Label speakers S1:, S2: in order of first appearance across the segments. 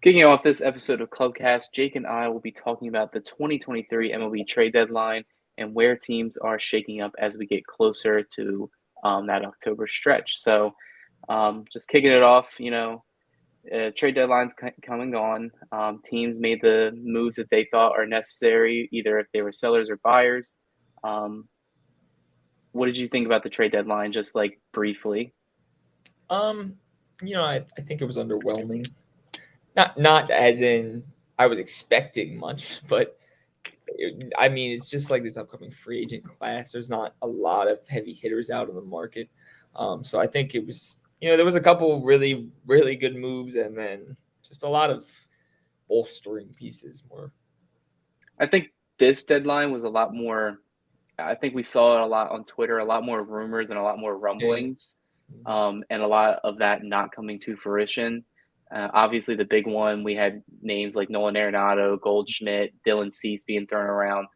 S1: Kicking off this episode of ClubCast, Jake and I will be talking about the 2023 MLB Trade Deadline and where teams are shaking up as we get closer to that October stretch. Just kicking it off, trade deadline's come and gone. Teams made the moves that they thought are necessary, either if they were sellers or buyers. What did you think about the trade deadline, just like briefly?
S2: I think it was underwhelming. Not as in I was expecting much, but it's just like this upcoming free agent class. There's not a lot of heavy hitters out on the market. So I think it was, there was a couple really, really good moves and then just a lot of bolstering pieces more.
S1: I think this deadline was a lot more. I think we saw it a lot on Twitter, a lot more rumors and a lot more rumblings, and a lot of that not coming to fruition. Obviously, the big one, we had names like Nolan Arenado, Goldschmidt, Dylan Cease being thrown around.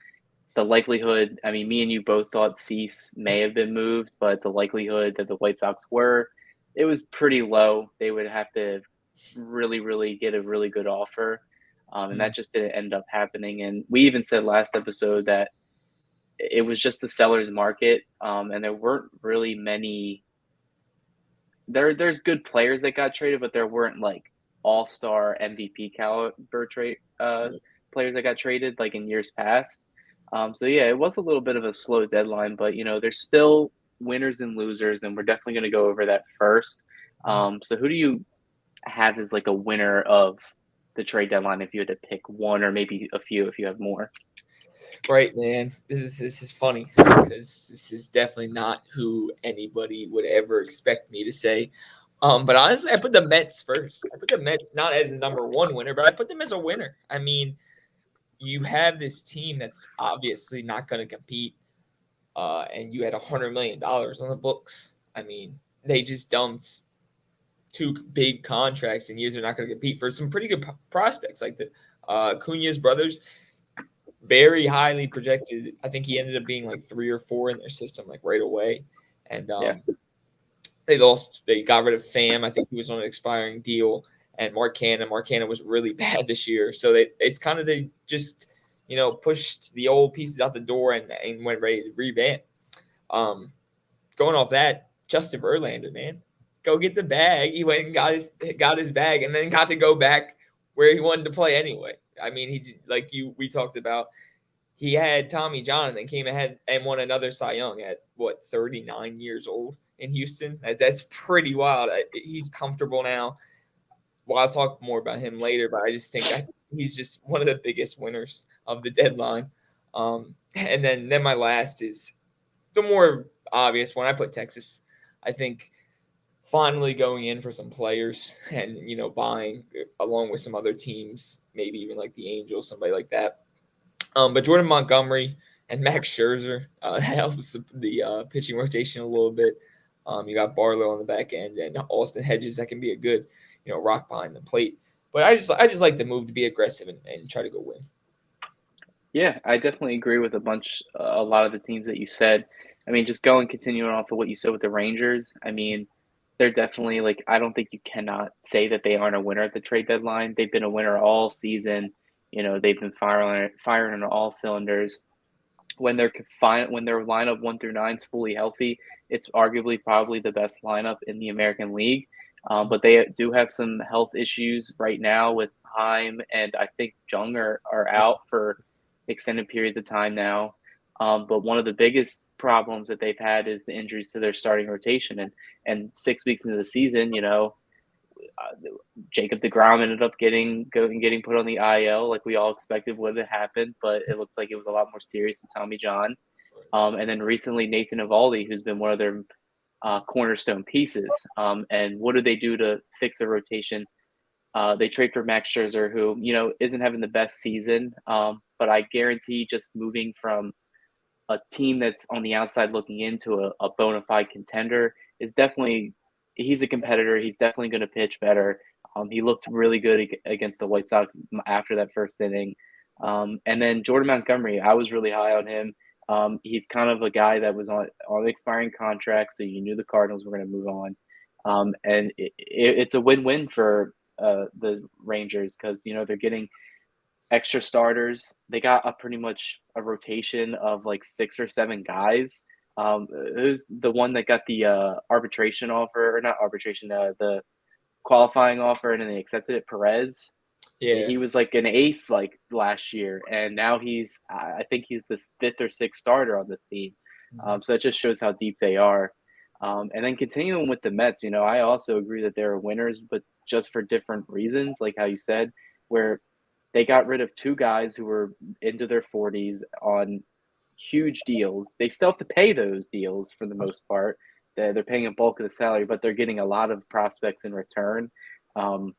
S1: The likelihood, I mean, me and you both thought Cease may have been moved, but the likelihood that the White Sox were, it was pretty low. They would have to really, really get a really good offer. And that just didn't end up happening. And we even said last episode that it was just the seller's market, and there weren't really many. There's good players that got traded, but there weren't like all-star MVP caliber trade players that got traded like in years past. So yeah, it was a little bit of a slow deadline, but there's still winners and losers, and we're definitely going to go over that first. So who do you have as like a winner of the trade deadline if you had to pick one or maybe a few if you have more?
S2: Right, man. This is funny because this is definitely not who anybody would ever expect me to say. But honestly, I put the Mets first. I put the Mets not as a number one winner, but I put them as a winner. I mean, you have this team that's obviously not going to compete, and you had $100 million on the books. I mean, they just dumped two big contracts in years they're not going to compete for some pretty good prospects like the Cunha's brothers. Very highly projected. I think he ended up being like 3 or 4 in their system like right away. And they got rid of Pham. I think he was on an expiring deal. And Mark Canha was really bad this year. So it's kind of they just, pushed the old pieces out the door and went ready to revamp. Going off that, Justin Verlander, man, go get the bag. He went and got his bag and then got to go back where he wanted to play anyway. I mean, we talked about, he had Tommy John and then came ahead and won another Cy Young at 39 years old in Houston. That's pretty wild. He's comfortable now. Well, I'll talk more about him later, but I just think he's just one of the biggest winners of the deadline. And then my last is the more obvious one. I put Texas. I think finally going in for some players and, buying along with some other teams, maybe even like the Angels, somebody like that. But Jordan Montgomery and Max Scherzer helps the pitching rotation a little bit. You got Barlow on the back end and Austin Hedges that can be a good, rock behind the plate. But I just like the move to be aggressive and try to go win.
S1: Yeah, I definitely agree with a lot of the teams that you said. I mean, just continuing off of what you said with the Rangers. I mean, they're definitely like, I don't think you cannot say that they aren't a winner at the trade deadline. They've been a winner all season. They've been firing on all cylinders. When their lineup 1 through 9 is fully healthy, it's arguably probably the best lineup in the American League. But they do have some health issues right now with Heim and I think Jung are out for extended periods of time now. But one of the biggest problems that they've had is the injuries to their starting rotation. And 6 weeks into the season, Jacob deGrom ended up getting put on the IL like we all expected would have happened, but it looks like it was a lot more serious with Tommy John. And then recently Nathan Eovaldi, who's been one of their cornerstone pieces. And what do they do to fix their rotation? They trade for Max Scherzer, who isn't having the best season, but I guarantee just moving from a team that's on the outside looking into a bona fide contender is definitely. He's a competitor. He's definitely going to pitch better. He looked really good against the White Sox after that first inning. And then Jordan Montgomery, I was really high on him. He's kind of a guy that was on expiring contract, so you knew the Cardinals were going to move on. And it's a win-win for the Rangers because they're getting extra starters. They got pretty much a rotation of like 6 or 7 guys. Who's the one that got the arbitration offer or not arbitration, the qualifying offer, and then they accepted it? Perez.
S2: Yeah.
S1: He was like an ace like last year, and now I think he's the 5th or 6th starter on this team. So it just shows how deep they are. And then continuing with the Mets, I also agree that they're winners, but just for different reasons, like how you said, where they got rid of 2 guys who were into their 40s on huge deals. They still have to pay those deals for the most part. They're paying a bulk of the salary, but they're getting a lot of prospects in return.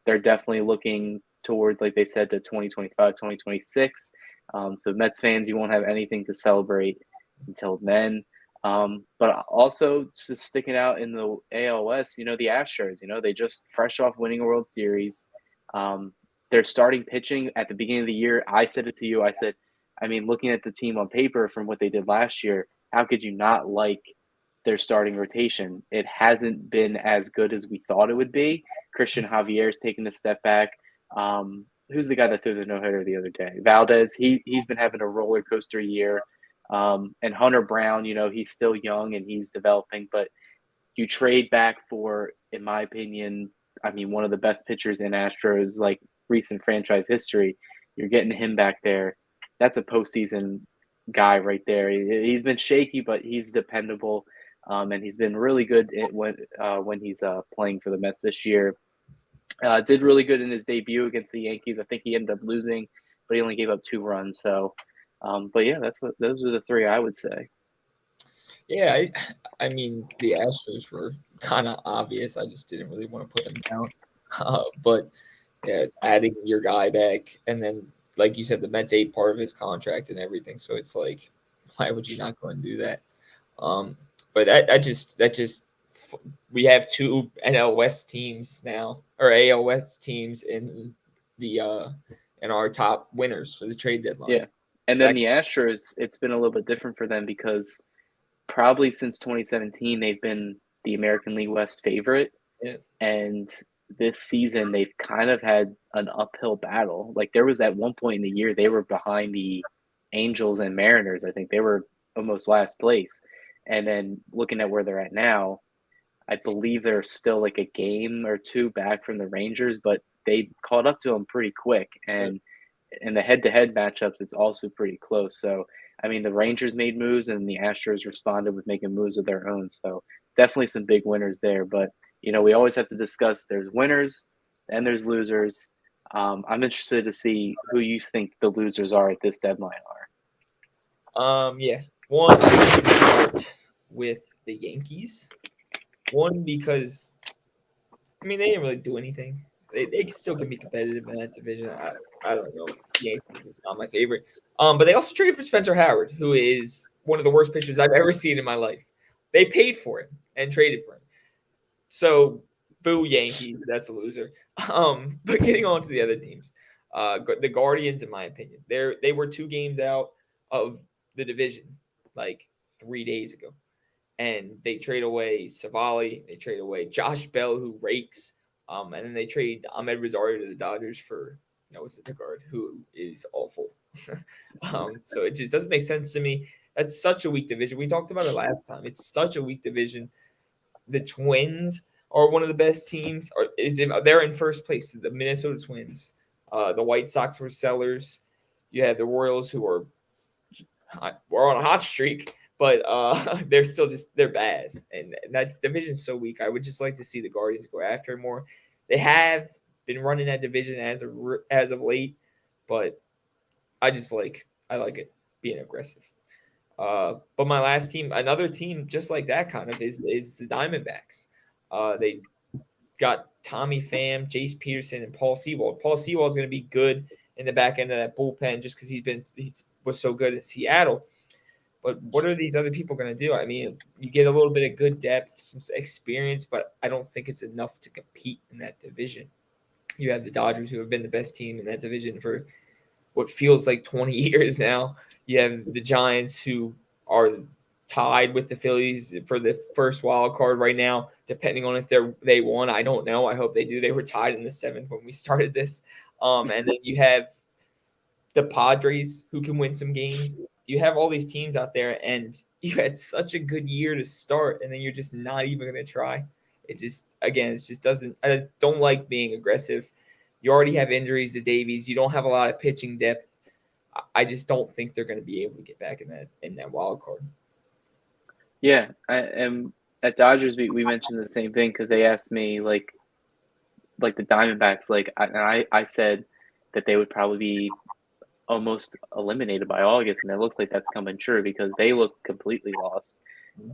S1: They're definitely looking towards, like they said, to 2025, 2026. So Mets fans, you won't have anything to celebrate until then. But also just sticking out in the AL West, the Astros, they just fresh off winning a World Series. They're starting pitching at the beginning of the year. I said it to you. I said, looking at the team on paper from what they did last year, how could you not like their starting rotation? It hasn't been as good as we thought it would be. Christian Javier's taken a step back. Who's the guy that threw the no-hitter the other day? Valdez. He's been having a roller coaster year. And Hunter Brown, he's still young and he's developing, but you trade back for, in my opinion, one of the best pitchers in Astros like recent franchise history. You're getting him back there. That's a postseason guy right there. He's been shaky, but he's dependable, and he's been really good when he's playing for the Mets this year. Did really good in his debut against the Yankees. I think he ended up losing, but he only gave up 2 runs. So, but yeah, those are the 3 I would say.
S2: Yeah, the Astros were kind of obvious. I just didn't really want to put them down. But yeah, adding your guy back, and then like you said, the Mets ate part of his contract and everything. So it's like, why would you not go and do that? But that just we have 2 NL West teams now, or AL West teams in the in our top winners for the trade deadline.
S1: Yeah, and then the Astros, it's been a little bit different for them because probably since 2017 they've been the American League West favorite, and this season they've kind of had an uphill battle. Like there was at one point in the year they were behind the Angels and Mariners. I think they were almost last place, and then looking at where they're at now, I believe they're still like a game or 2 back from the Rangers, but they caught up to them pretty quick. And in the head-to-head matchups, it's also pretty close. So, the Rangers made moves and the Astros responded with making moves of their own. So definitely some big winners there. But, we always have to discuss there's winners and there's losers. I'm interested to see who you think the losers are at this deadline are.
S2: Yeah. One, I think we start with the Yankees. One, because they didn't really do anything. They still can be competitive in that division. I don't know. Yankees is not my favorite. But they also traded for Spencer Howard, who is one of the worst pitchers I've ever seen in my life. They paid for him and traded for him. So, boo Yankees. That's a loser. But getting on to the other teams, the Guardians, in my opinion, they were 2 games out of the division like 3 days ago. And they trade away Savali. They trade away Josh Bell, who rakes. And then they trade Ahmed Rosario to the Dodgers for Noah Syndergaard, who is awful. So it just doesn't make sense to me. That's such a weak division. We talked about it last time. It's such a weak division. The Twins are one of the best teams. They're in first place. The Minnesota Twins. The White Sox were sellers. You have the Royals, who are on a hot streak. But they're still they're bad. And that division's so weak. I would just like to see the Guardians go after it more. They have been running that division as of late, but I like it being aggressive. But my last team, another team just like that kind of is the Diamondbacks. They got Tommy Pham, Jace Peterson, and Paul Sewald. Paul Sewald is going to be good in the back end of that bullpen just because he was so good at Seattle. But what are these other people going to do? You get a little bit of good depth, some experience, but I don't think it's enough to compete in that division. You have the Dodgers, who have been the best team in that division for what feels like 20 years now. You have the Giants, who are tied with the Phillies for the first wild card right now, depending on if they won. I don't know. I hope they do. They were tied in the 7th when we started this. And then you have the Padres who can win some games. You have all these teams out there, and you had such a good year to start, and then you're just not even going to try. It just doesn't. I don't like being aggressive. You already have injuries to Davies. You don't have a lot of pitching depth. I just don't think they're going to be able to get back in that wild card.
S1: Yeah, and at Dodgers we mentioned the same thing because they asked me like the Diamondbacks I said that they would probably be almost eliminated by August, and it looks like that's coming true because they look completely lost.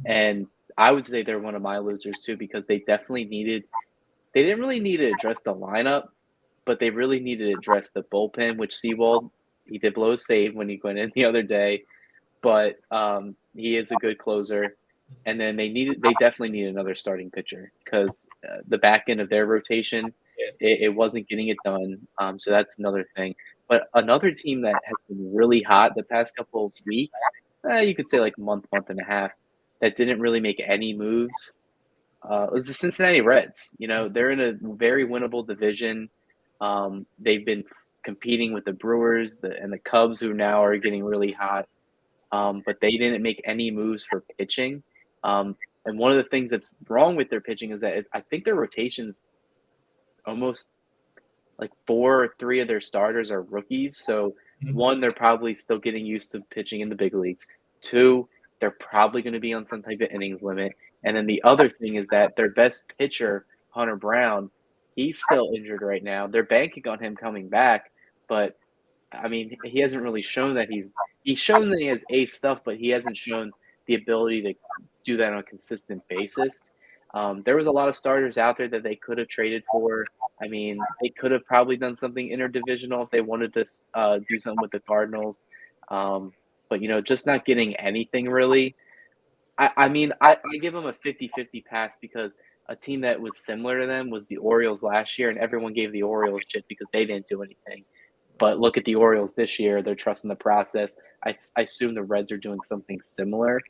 S1: And I would say they're one of my losers too because they didn't really need to address the lineup, but they really needed to address the bullpen, which Seawald, he did blow a save when he went in the other day, but he is a good closer. And then they definitely need another starting pitcher because the back end of their rotation, it wasn't getting it done. So that's another thing. But another team that has been really hot the past couple of weeks, you could say like month and a half, that didn't really make any moves was the Cincinnati Reds. You know, they're in a very winnable division. They've been competing with the Brewers and the Cubs, who now are getting really hot. But they didn't make any moves for pitching. And one of the things that's wrong with their pitching is that I think their rotations almost like 4 or 3 of their starters are rookies. So one, they're probably still getting used to pitching in the big leagues. 2, they're probably going to be on some type of innings limit. And then the other thing is that their best pitcher, Hunter Brown, he's still injured right now. They're banking on him coming back, but I mean, he hasn't really shown that he's shown that he has ace stuff, but he hasn't shown the ability to do that on a consistent basis. There was a lot of starters out there that they could have traded for. I mean, they could have probably done something interdivisional if they wanted to do something with the Cardinals. But, just not getting anything really. I mean, I give them a 50-50 pass because a team that was similar to them was the Orioles last year, and everyone gave the Orioles shit because they didn't do anything. But look at the Orioles this year. They're trusting the process. I assume the Reds are doing something similar.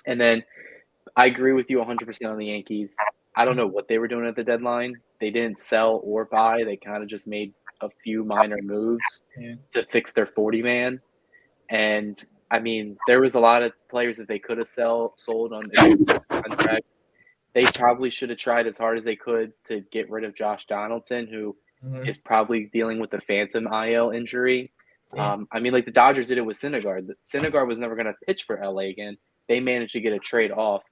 S1: And then I agree with you 100% on the Yankees. I don't know what they were doing at the deadline. They didn't sell or buy. They kind of just made a few minor moves to fix their 40-man. And, I mean, there was a lot of players that they could have sold on contracts. They probably should have tried as hard as they could to get rid of Josh Donaldson, who is probably dealing with the phantom IL injury. I mean, like the Dodgers did it with Syndergaard. Syndergaard was never going to pitch for LA again. They managed to get a trade off.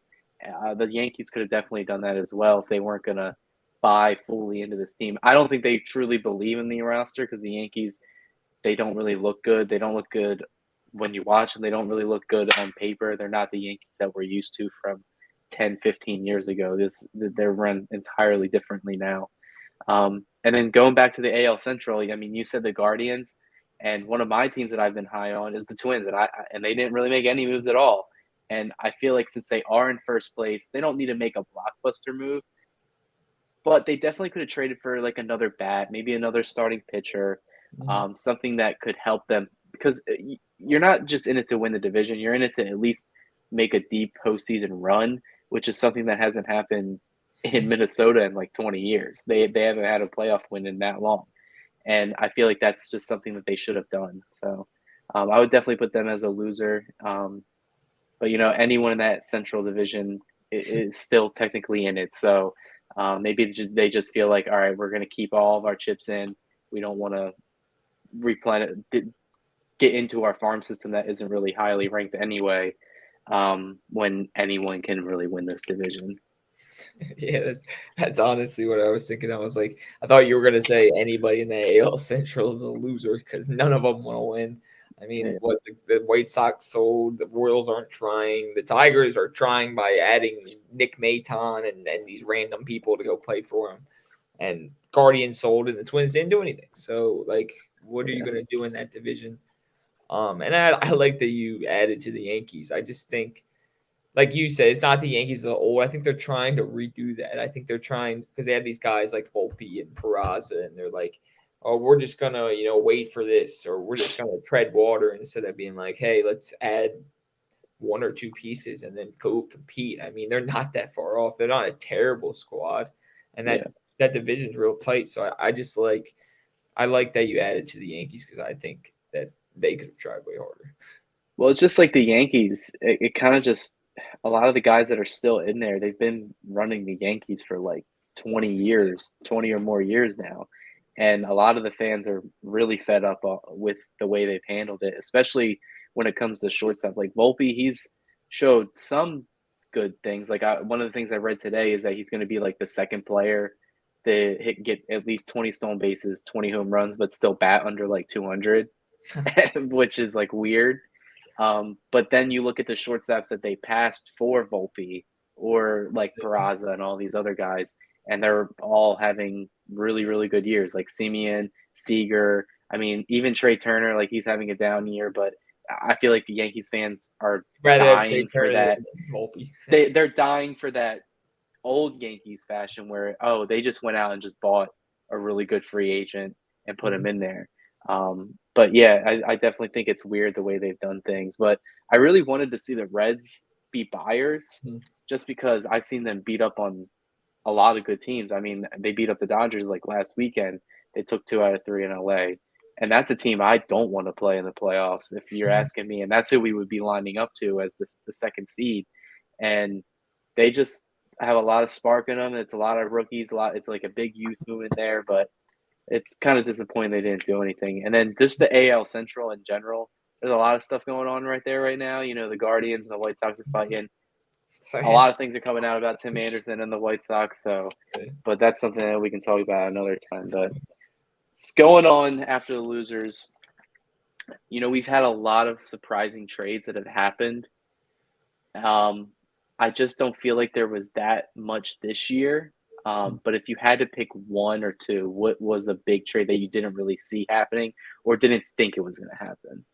S1: The Yankees could have definitely done that as well if they weren't going to buy fully into this team. I don't think they truly believe in the roster because the Yankees, they don't really look good. They don't look good when you watch them. They don't really look good on paper. They're not the Yankees that we're used to from 10, 15 years ago. They're run entirely differently now. And then going back to the AL Central, I mean, you said the Guardians, and one of my teams that I've been high on is the Twins, and they didn't really make any moves at all. And I feel like since they are in first place, they don't need to make a blockbuster move, but they definitely could have traded for like another bat, maybe another starting pitcher, something that could help them because you're not just in it to win the division. You're in it to at least make a deep postseason run, which is something that hasn't happened in Minnesota in like 20 years. They haven't had a playoff win in that long. And I feel like that's just something that they should have done. So I would definitely put them as a loser. But, anyone in that Central Division is still technically in it. So maybe they just feel like, all right, we're going to keep all of our chips in. We don't want to replenish, get into our farm system that isn't really highly ranked anyway, when anyone can really win this division.
S2: Yeah, that's honestly what I was thinking. I was like, I thought you were going to say anybody in the AL Central is a loser because none of them want to win. I mean, what the White Sox sold, the Royals aren't trying. The Tigers are trying by adding Nick Maton and these random people to go play for them. And Guardians sold, and the Twins didn't do anything. So, like, what are you going to do in that division? And I like that you added to the Yankees. I just think, like you said, it's not the Yankees of old. I think they're trying to redo that. I think they're trying because they have these guys like Volpe and Peraza, and they're like, oh, we're just gonna, wait for this, or we're just gonna tread water instead of being like, hey, let's add one or two pieces and then go compete. I mean, they're not that far off. They're not a terrible squad, and
S1: Yeah.
S2: that division's real tight. So I just I like that you added to the Yankees because I think that they could have tried way harder.
S1: Well, it's just like the Yankees. It kind of just a lot of the guys that are still in there, they've been running the Yankees for like 20 years, 20 or more years now. And a lot of the fans are really fed up with the way they've handled it, especially when it comes to shortstop. Like Volpe, he's showed some good things. Like one of the things I read today is that he's going to be like the second player to get at least 20 stolen bases, 20 home runs, but still bat under like 200, which is like weird. But then you look at the shortstops that they passed for Volpe or like Peraza and all these other guys, and they're all having really, really good years. Like Simeon, Seager. I mean, even Trey Turner, like he's having a down year, but I feel like the Yankees fans are
S2: Rather have Trey
S1: dying for
S2: Turner
S1: that.
S2: than Volpe.
S1: They're dying for that old Yankees fashion where they just went out and just bought a really good free agent and put him in there. But yeah, I definitely think it's weird the way they've done things. But I really wanted to see the Reds be buyers just because I've seen them beat up on a lot of good teams. I mean, they beat up the Dodgers like last weekend. They took 2 out of 3 in LA. And that's a team I don't want to play in the playoffs, if you're asking me. And that's who we would be lining up to as the second seed. And they just have a lot of spark in them. It's a lot of rookies. It's like a big youth movement there, but it's kind of disappointing they didn't do anything. And then just the AL Central in general, there's a lot of stuff going on right there right now. You know, the Guardians and the White Sox are fighting.
S2: So,
S1: A lot of things are coming out about Tim Anderson and the White Sox. So, but that's something that we can talk about another time. But it's going on after the losers. You know, we've had a lot of surprising trades that have happened. I just don't feel like there was that much this year. But if you had to pick one or two, what was a big trade that you didn't really see happening or didn't think it was going to happen?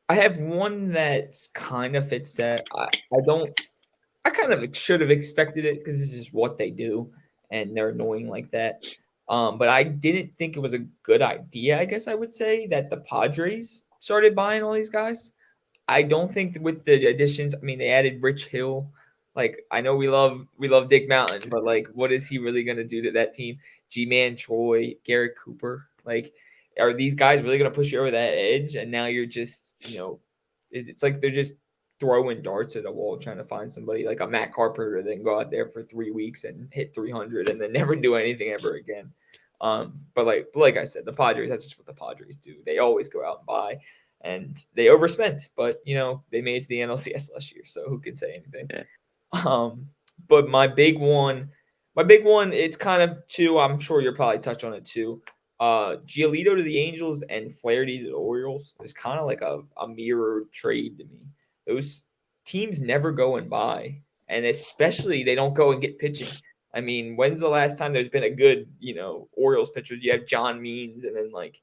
S2: I have one that kind of fits that. I kind of should have expected it because this is what they do, and they're annoying like that. But I didn't think it was a good idea. I guess I would say that the Padres started buying all these guys. I don't think that with the additions. I mean, they added Rich Hill. Like I know we love Dick Mountain, but like, what is he really going to do to that team? G-Man Troy, Garrett Cooper, like. Are these guys really going to push you over that edge? And now you're just, it's like they're just throwing darts at a wall trying to find somebody like a Matt Carpenter, then go out there for 3 weeks and hit 300 and then never do anything ever again. But like I said, the Padres, that's just what the Padres do. They always go out and buy, and they overspent. But they made it to the NLCS last year, so who can say anything?
S1: Yeah.
S2: But my big one, it's kind of two. I'm sure you'll probably touch on it too. Giolito to the Angels and Flaherty to the Orioles is kind of like a mirror trade to me. Those teams never go and buy, and especially they don't go and get pitching. I mean, when's the last time there's been a good, Orioles pitchers? You have John Means and then like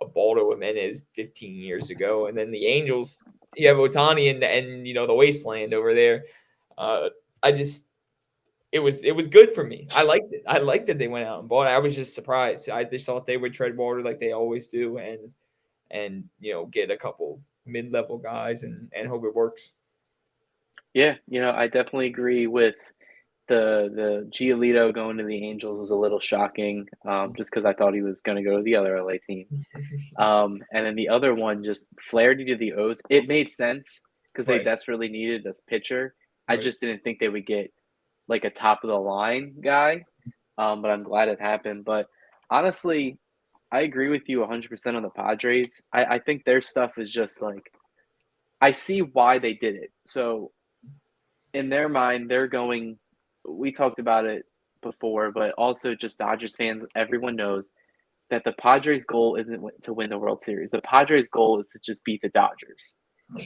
S2: Ubaldo Jimenez 15 years ago, and then the Angels, you have Otani and the wasteland over there. I just it was good for me. I liked it. I liked that they went out and bought it. I was just surprised. I just thought they would tread water like they always do, and get a couple mid-level guys and hope it works.
S1: Yeah, I definitely agree with the Giolito going to the Angels was a little shocking, just because I thought he was going to go to the other LA team. And then the other one, just Flaherty to the O's. It made sense because they desperately needed this pitcher. I just didn't think they would get like a top of the line guy, but I'm glad it happened. But honestly, I agree with you 100% on the Padres. I think their stuff is just like I see why they did it. So in their mind, they're going. We talked about it before, but also just Dodgers fans. Everyone knows that the Padres' goal isn't to win the World Series. The Padres' goal is to just beat the Dodgers,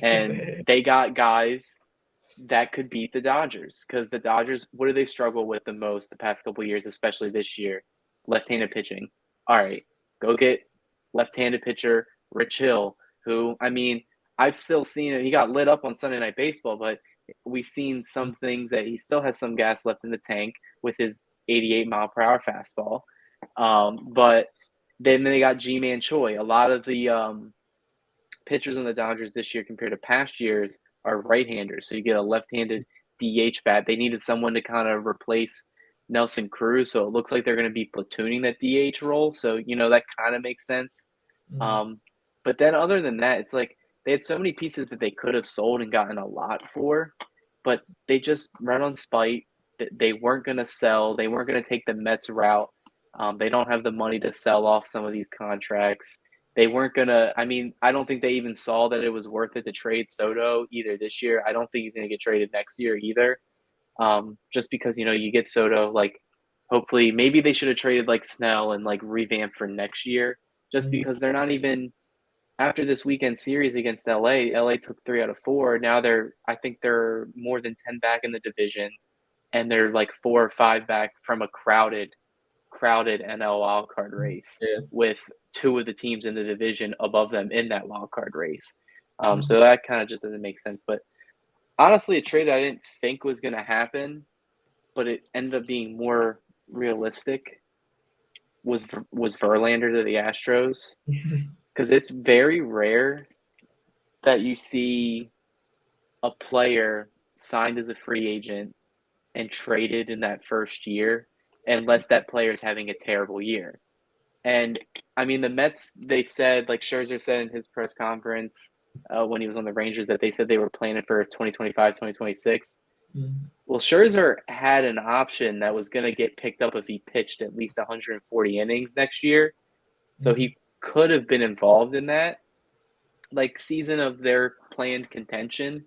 S1: and they got guys that could beat the Dodgers because the Dodgers, what do they struggle with the most the past couple of years, especially this year? Left-handed pitching. All right, go get left-handed pitcher Rich Hill, who, I mean, I've still seen it. He got lit up on Sunday Night Baseball, but we've seen some things that he still has some gas left in the tank with his 88-mile-per-hour fastball. But then they got G-Man Choi. A lot of the pitchers on the Dodgers this year compared to past years are right-handers. So you get a left-handed DH bat. They needed someone to kind of replace Nelson Cruz, so it looks like they're going to be platooning that DH role. So, that kind of makes sense.
S2: Mhm.
S1: But then other than that, it's like they had so many pieces that they could have sold and gotten a lot for, but they just run on spite. They weren't going to sell. They weren't going to take the Mets route. They don't have the money to sell off some of these contracts. They weren't going to, I don't think they even saw that it was worth it to trade Soto either this year. I don't think he's going to get traded next year either. Just because, you get Soto, like, hopefully, maybe they should have traded like Snell and like revamped for next year, just
S2: Mhm.
S1: because they're not even after this weekend series against LA. LA took 3 out of 4. Now I think they're more than 10 back in the division, and they're like 4 or 5 back from a crowded NL wildcard race
S2: Yeah.
S1: with 2 of the teams in the division above them in that wildcard race.
S2: Mhm.
S1: So that kind of just doesn't make sense. But honestly, a trade I didn't think was going to happen, but it ended up being more realistic was Verlander to the Astros, because it's very rare that you see a player signed as a free agent and traded in that first year unless that player is having a terrible year. And the Mets, they've said, like Scherzer said in his press conference when he was on the Rangers, that they said they were planning for 2025, 2026.
S2: Mhm.
S1: Well, Scherzer had an option that was going to get picked up if he pitched at least 140 innings next year. So
S2: Mhm.
S1: he could have been involved in that like season of their planned contention.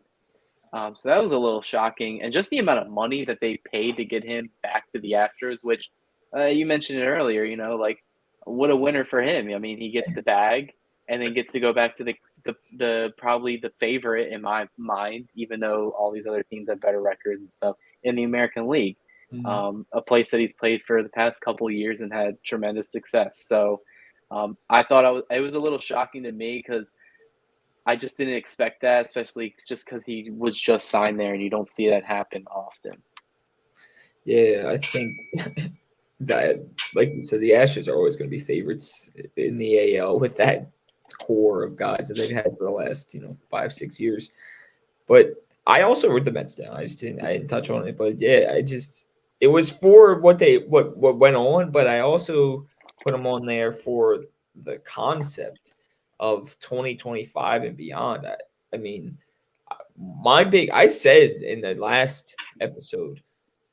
S1: So that was a little shocking, and just the amount of money that they paid to get him back to the Astros, which you mentioned it earlier. Like what a winner for him. He gets the bag and then gets to go back to the probably the favorite in my mind, even though all these other teams have better records and stuff in the American League.
S2: Mhm.
S1: A place that he's played for the past couple of years and had tremendous success. So I thought it was a little shocking to me because I just didn't expect that, especially just because he was just signed there, and you don't see that happen often.
S2: Yeah, I think that, like you said, the Astros are always going to be favorites in the AL with that core of guys that they've had for the last 5-6 years. But I also wrote the Mets down. I didn't touch on it, but yeah, it was for what went on, but I also put them on there for the concept of 2025 and beyond. I mean, I said in the last episode,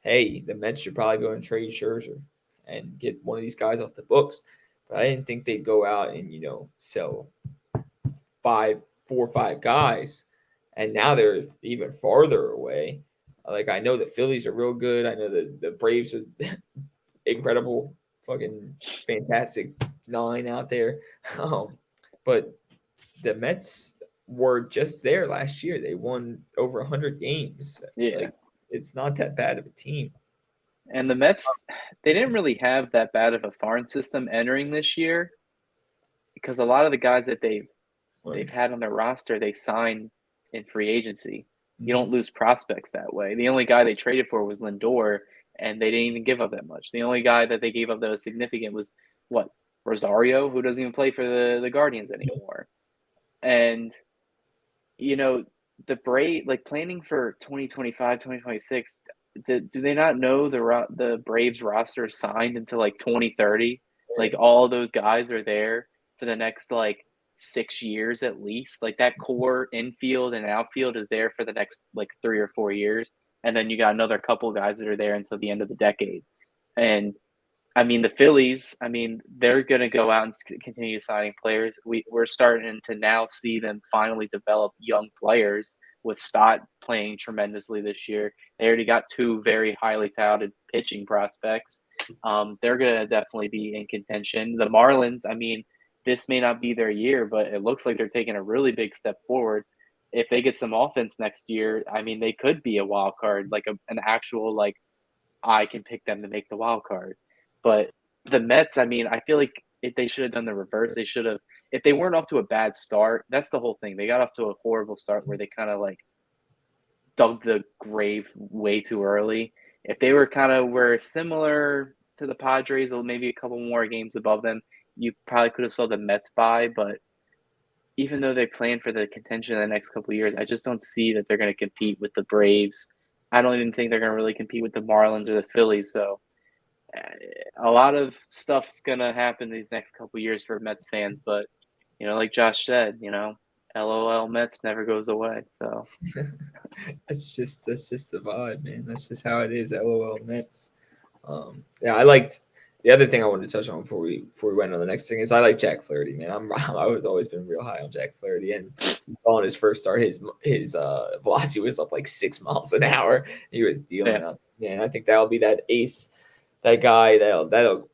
S2: hey, the Mets should probably go and trade Scherzer and get one of these guys off the books. But I didn't think they'd go out and sell 4 or 5 guys, and now they're even farther away. Like, I know the Phillies are real good. I know the Braves are incredible, fucking fantastic 9 out there. But the Mets were just there last year. They won over 100 games.
S1: Yeah,
S2: Like, it's not that bad of a team.
S1: and the Mets, they didn't really have that bad of a farm system entering this year because a lot of the guys that they've had on their roster, they signed in free agency. You don't lose prospects that way. The only guy they traded for was Lindor, and they didn't even give up that much. The only guy that they gave up that was significant was what, Rosario, who doesn't even play for the Guardians anymore. And you know, the Brave, like planning for 2025, 2026, do they not know the Braves roster is signed until like 2030? Like all those guys are there for the next like 6 years at least. Like that core infield and outfield is there for the next like 3 or 4 years. And then you got another couple guys that are there until the end of the decade. And the Phillies, they're going to go out and continue signing players. We're starting to now see them finally develop young players with Stott playing tremendously this year. They already got 2 very highly touted pitching prospects. They're going to definitely be in contention. The Marlins, this may not be their year, but it looks like they're taking a really big step forward. If they get some offense next year, they could be a wild card, like an actual, like, I can pick them to make the wild card. But the Mets, I feel like if they should have done the reverse. They should have, if they weren't off to a bad start. That's the whole thing. They got off to a horrible start where they kind of like dug the grave way too early. If they were similar to the Padres, or maybe a couple more games above them, you probably could have saw the Mets by. But even though they plan for the contention in the next couple of years, I just don't see that they're going to compete with the Braves. I don't even think they're going to really compete with the Marlins or the Phillies. So a lot of stuff's going to happen these next couple of years for Mets fans. But, like Josh said, LOL Mets never goes away. So
S2: That's just the vibe, man. That's just how it is. LOL Mets. Yeah, I liked the other thing I wanted to touch on before we went on the next thing is I like Jack Flaherty, man. I was always been real high on Jack Flaherty, and on his first start, his velocity was up like 6 miles an hour. He was dealing
S1: yeah,
S2: out. Man, I think that'll be that ace, that guy that'll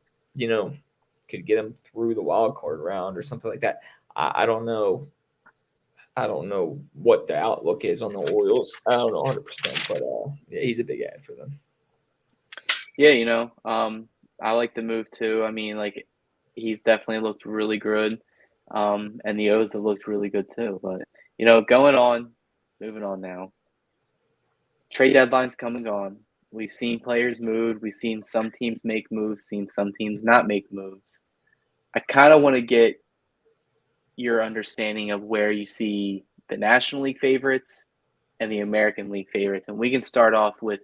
S2: could get him through the wild card round or something like that. I don't know. I don't know what the outlook is on the Orioles. I don't know 100%, but yeah, he's a big ad for them.
S1: yeah. I like the move too. I mean, like he's definitely looked really good, and the O's have looked really good too. But moving on now. Trade deadline's come and gone. We've seen players move. We've seen some teams make moves, seen some teams not make moves. I kind of want to get your understanding of where you see the National League favorites and the American League favorites. And we can start off with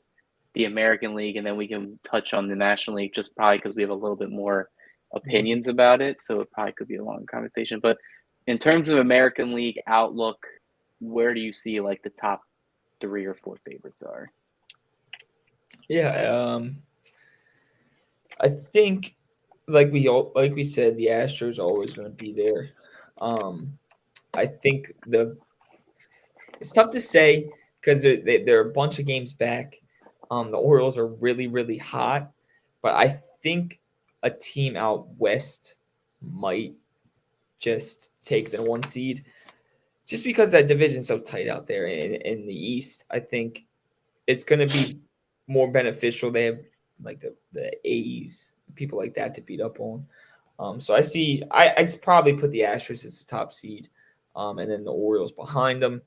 S1: the American League and then we can touch on the National League just probably because we have a little bit more opinions about it. So it probably could be a long conversation. But in terms of American League outlook, where do you see like the top 3 or 4 favorites are?
S2: Yeah, I think like we said, the Astros are always going to be there. I think it's tough to say because they're a bunch of games back. The Orioles are really really hot, but I think a team out west might just take the 1 seed, just because that division's so tight out there in the East. I think it's going to be more beneficial. They have like the A's, people like that to beat up on. So I probably put the Astros as the top seed, and then the Orioles behind them,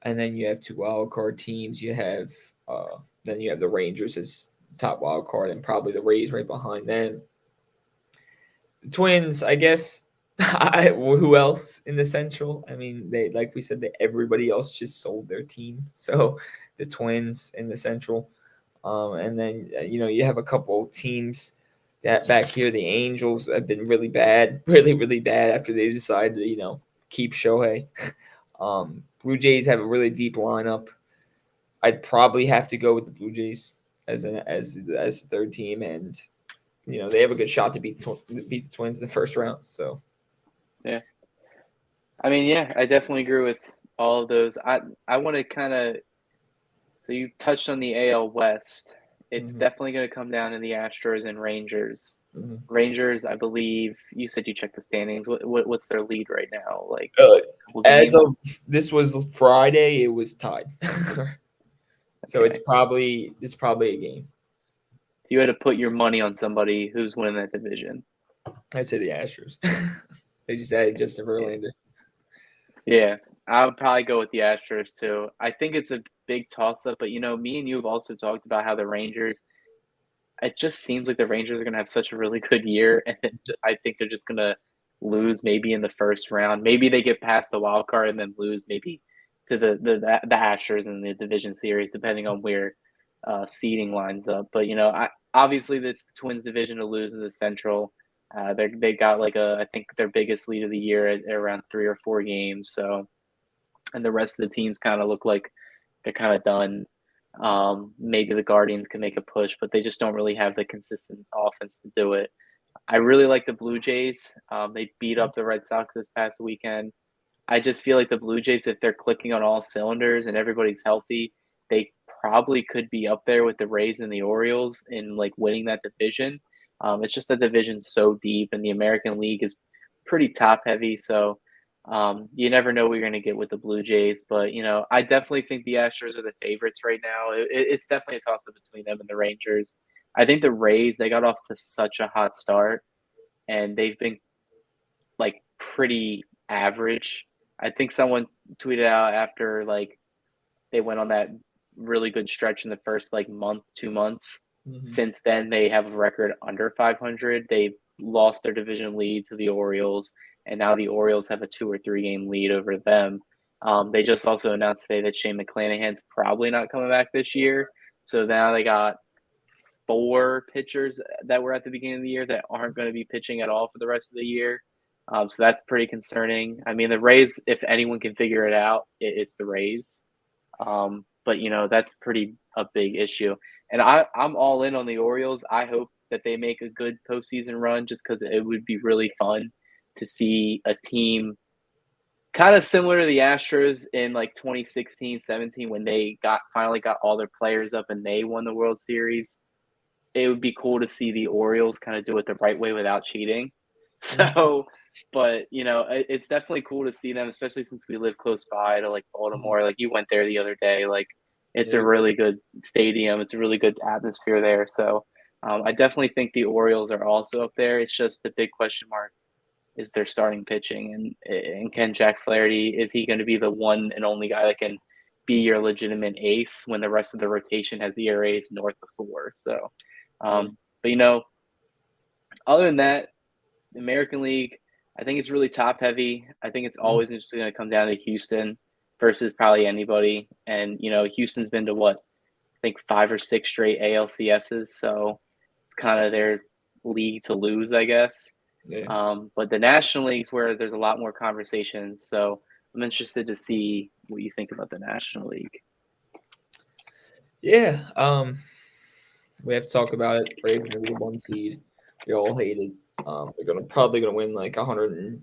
S2: and then you have 2 wild card teams. Then you have the Rangers as top wild card, and probably the Rays right behind them. The Twins, I guess. Who else in the Central? I mean, they like we said that everybody else just sold their team, so the Twins in the Central, and then you have a couple teams that back here. The Angels have been really bad, really really bad after they decided to keep Shohei. Blue Jays have a really deep lineup. I'd probably have to go with the Blue Jays as the third team, and they have a good shot to beat the Twins in the first round. So.
S1: Yeah. I mean, yeah, I definitely agree with all of those. I want to kind of so you touched on the AL West. It's definitely going to come down to the Astros and Rangers.
S2: Mm-hmm.
S1: Rangers, I believe you said you checked the standings. What's their lead right now? Like
S2: As of this was Friday, it was tied. So
S1: okay.
S2: it's probably a game.
S1: If you had to put your money on somebody who's winning that division,
S2: I'd say the Astros. They just added Justin Verlander.
S1: yeah, I would probably go with the Astros too. I think it's a big toss up, but me and you have also talked about how the Rangers. It just seems like the Rangers are going to have such a really good year, and I think they're just going to lose maybe in the first round. Maybe they get past the wild card and then lose maybe to the Astros in the division series, depending on where seeding lines up. But obviously it's the Twins division to lose in the Central. They got I think their biggest lead of the year at around 3 or 4 games. So, and the rest of the teams kind of look like they're kind of done. Maybe the Guardians can make a push, but they just don't really have the consistent offense to do it. I really like the Blue Jays. They beat up the Red Sox this past weekend. I just feel like the Blue Jays, if they're clicking on all cylinders and everybody's healthy, they probably could be up there with the Rays and the Orioles in like winning that division. It's just the division's so deep, and the American League is pretty top heavy. So you never know what you're going to get with the Blue Jays. But I definitely think the Astros are the favorites right now. It's definitely a toss up between them and the Rangers. I think the Rays, they got off to such a hot start, and they've been like pretty average. I think someone tweeted out after like they went on that really good stretch in the first like month, 2 months. Since then, they have a record under 500. They've lost their division lead to the Orioles. and now the Orioles have a 2 or 3 game lead over them. They just also announced today that Shane McClanahan's probably not coming back this year. So now they got 4 pitchers that were at the beginning of the year that aren't going to be pitching at all for the rest of the year. So that's pretty concerning. I mean, the Rays, if anyone can figure it out, it's the Rays. But that's pretty a big issue. And I'm all in on the Orioles. I hope that they make a good postseason run just because it would be really fun to see a team kind of similar to the Astros in like 2016, 17 when they finally got all their players up and they won the World Series. It would be cool to see the Orioles kind of do it the right way without cheating. So, but it's definitely cool to see them, especially since we live close by to like Baltimore. Like you went there the other day. Like it's a really good stadium. It's a really good atmosphere there. So, I definitely think the Orioles are also up there. It's just the big question mark is their starting pitching, and can Jack Flaherty, is he going to be the one and only guy that can be your legitimate ace when the rest of the rotation has ERAs north of 4? So, but other than that, the American League, I think it's really top heavy. I think it's always just going to come down to Houston versus probably anybody. And Houston's been to what, I think 5 or 6 straight ALCSs, so it's kind of their league to lose, I guess.
S2: Yeah.
S1: But the National League's where there's a lot more conversations. So I'm interested to see what you think about the National League.
S2: Yeah. We have to talk about it. Braves are the 1 seed. We all hate it. They're probably gonna win like 100.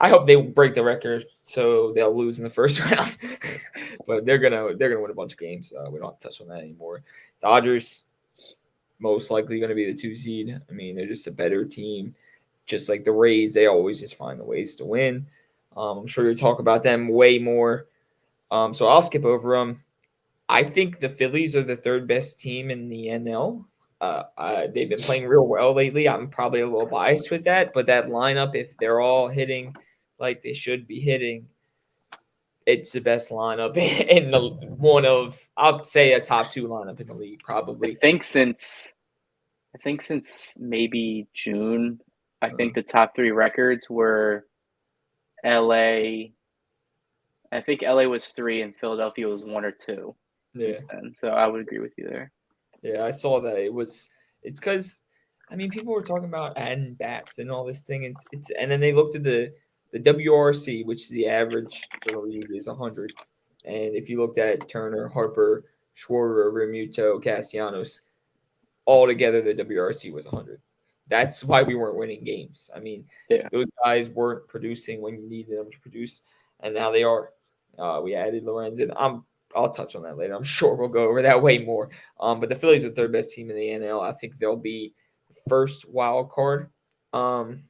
S2: I hope they break the record so they'll lose in the first round. But they're gonna win a bunch of games. We don't have to touch on that anymore. Dodgers most likely going to be the 2 seed. I mean, they're just a better team. Just like the Rays, they always just find the ways to win. I'm sure you'll talk about them way more. So I'll skip over them. I think the Phillies are the 3rd best team in the NL. They've been playing real well lately. I'm probably a little biased with that, but that lineup, if they're all hitting like they should be hitting, it's the best lineup in the one of, I'll say, a top 2 lineup in the league, probably.
S1: I think since maybe June, I think the top 3 records were LA. I think LA was 3 and Philadelphia was 1 or 2 since then. So I would agree with you there.
S2: Yeah, I saw that. It's because, I mean, people were talking about adding bats and all this thing. And then they looked at the WRC, which is the average for the league, is 100. And if you looked at Turner, Harper, Schwarber, Remuto, Castellanos, all together, the WRC was 100. That's why we weren't winning games. I mean, those guys weren't producing when you needed them to produce, and now they are. We added Lorenzen. I'll touch on that later. I'm sure we'll go over that way more. But the Phillies are the 3rd best team in the NL. I think they'll be first wild card. I'm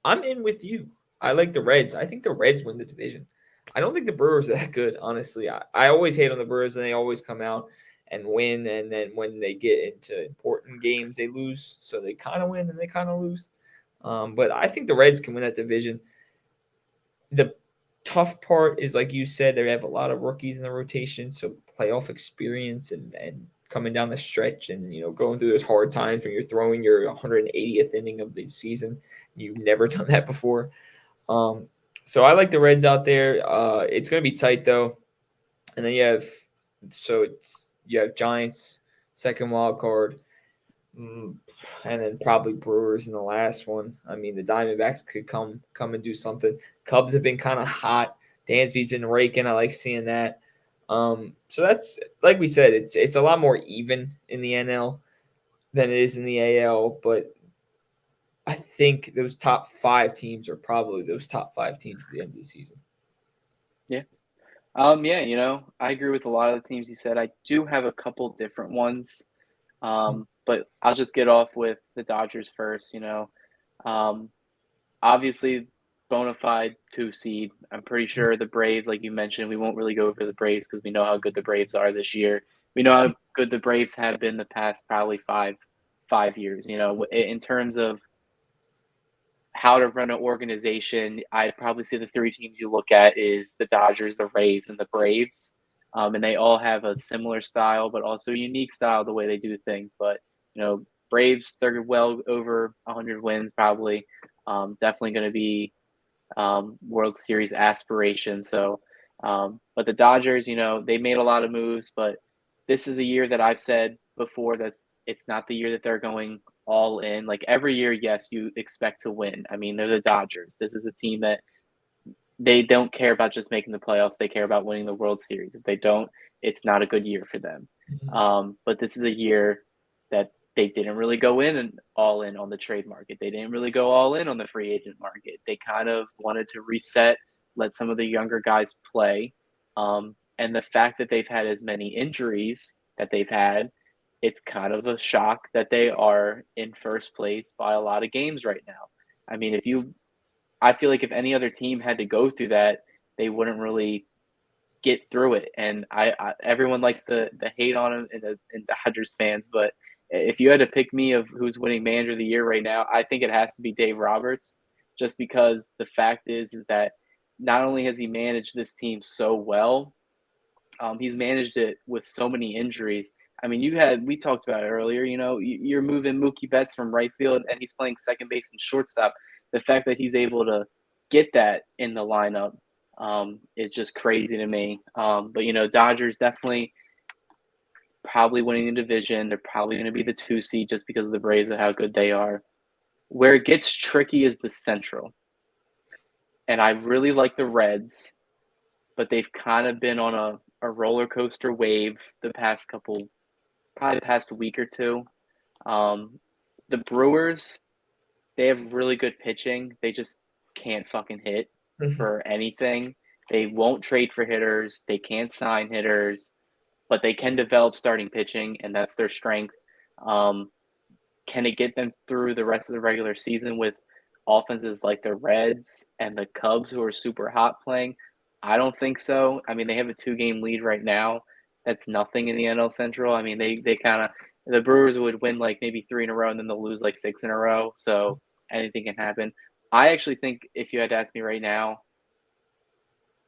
S2: in with you. I like the Reds. I think the Reds win the division. I don't think the Brewers are that good, honestly. I always hate on the Brewers, and they always come out and win. And then when they get into important games, they lose. So they kind of win and they kind of lose. But I think the Reds can win that division. The tough part is, like you said, they have a lot of rookies in the rotation, so playoff experience and coming down the stretch and going through those hard times when you're throwing your 180th inning of the season. You've never done that before. So I like the Reds out there. It's going to be tight though, and then you have Giants, 2nd wild card. And then probably Brewers in the last one. I mean, the Diamondbacks could come and do something. Cubs have been kind of hot. Dansby's been raking. I like seeing that. So that's, like we said, it's a lot more even in the NL than it is in the AL. But I think those top 5 teams are probably those top 5 teams at the end of the season.
S1: Yeah. Yeah, I agree with a lot of the teams you said. I do have a couple different ones. But I'll just get off with the Dodgers first. Obviously, bona fide 2 seed. I'm pretty sure the Braves, like you mentioned, we won't really go over the Braves because we know how good the Braves are this year. We know how good the Braves have been the past probably five years. In terms of how to run an organization, I'd probably say the 3 teams you look at is the Dodgers, the Rays, and the Braves. And they all have a similar style, but also a unique style the way they do things. But Braves, they're well over 100 wins probably. Definitely going to be World Series aspiration. So, but the Dodgers, they made a lot of moves, but this is a year that I've said before it's not the year that they're going all in. Like every year, yes, you expect to win. I mean, they're the Dodgers. This is a team that they don't care about just making the playoffs. They care about winning the World Series. If they don't, it's not a good year for them. But this is a year that they didn't really go in and all in on the trade market. They didn't really go all in on the free agent market. They kind of wanted to reset, let some of the younger guys play. And the fact that they've had as many injuries that they've had, it's kind of a shock that they are in first place by a lot of games right now. I mean, I feel like if any other team had to go through that, they wouldn't really get through it. And everyone likes the hate on him in Dodgers fans, but if you had to pick me of who's winning Manager of the Year right now, I think it has to be Dave Roberts, just because the fact is that not only has he managed this team so well, he's managed it with so many injuries. I mean, we talked about it earlier. You're moving Mookie Betts from right field, and he's playing second base and shortstop. The fact that he's able to get that in the lineup is just crazy to me. But Dodgers definitely probably winning the division. They're probably going to be the 2 seed just because of the Braves and how good they are. Where it gets tricky is the Central, and I really like the Reds, but they've kind of been on a roller coaster wave probably the past week or two. The Brewers, they have really good pitching. They just can't fucking hit for anything. They won't trade for hitters. They can't sign hitters, but they can develop starting pitching, and that's their strength. Can it get them through the rest of the regular season with offenses like the Reds and the Cubs, who are super hot playing? I don't think so. I mean, they have a 2-game lead right now. That's nothing in the NL Central. I mean, they kind of the Brewers would win like maybe 3 in a row, and then they'll lose like 6 in a row. So anything can happen. I actually think if you had to ask me right now,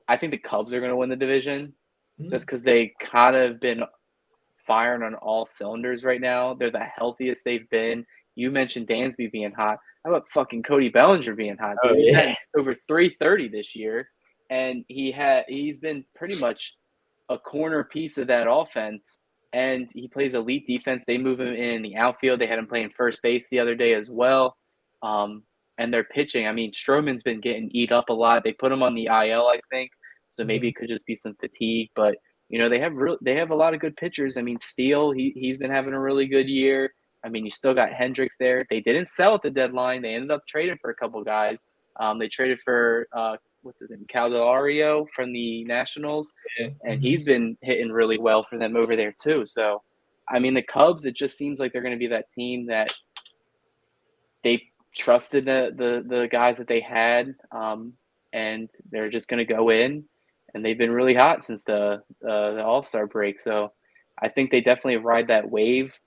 S1: I think the Cubs are going to win the division just because they kind of been firing on all cylinders right now. They're the healthiest they've been. You mentioned Dansby being hot. How about fucking Cody Bellinger being hot, dude? He's had over 330 this year, and he's been pretty much a corner piece of that offense. And he plays elite defense. They move him in the outfield. They had him playing first base the other day as well. And they're pitching. I mean, Stroman's been getting eat up a lot. They put him on the IL, I think, so maybe it could just be some fatigue. But they have a lot of good pitchers. I mean, Steele, he's been having a really good year. I mean, you still got Hendricks there. They didn't sell at the deadline. They ended up trading for a couple guys. They traded for what's his name, Calderario from the Nationals, and he's been hitting really well for them over there too. So, I mean, the Cubs, it just seems like they're going to be that team that they trusted the guys that they had, and they're just going to go in, and they've been really hot since the All-Star break. So I think they definitely ride that wave.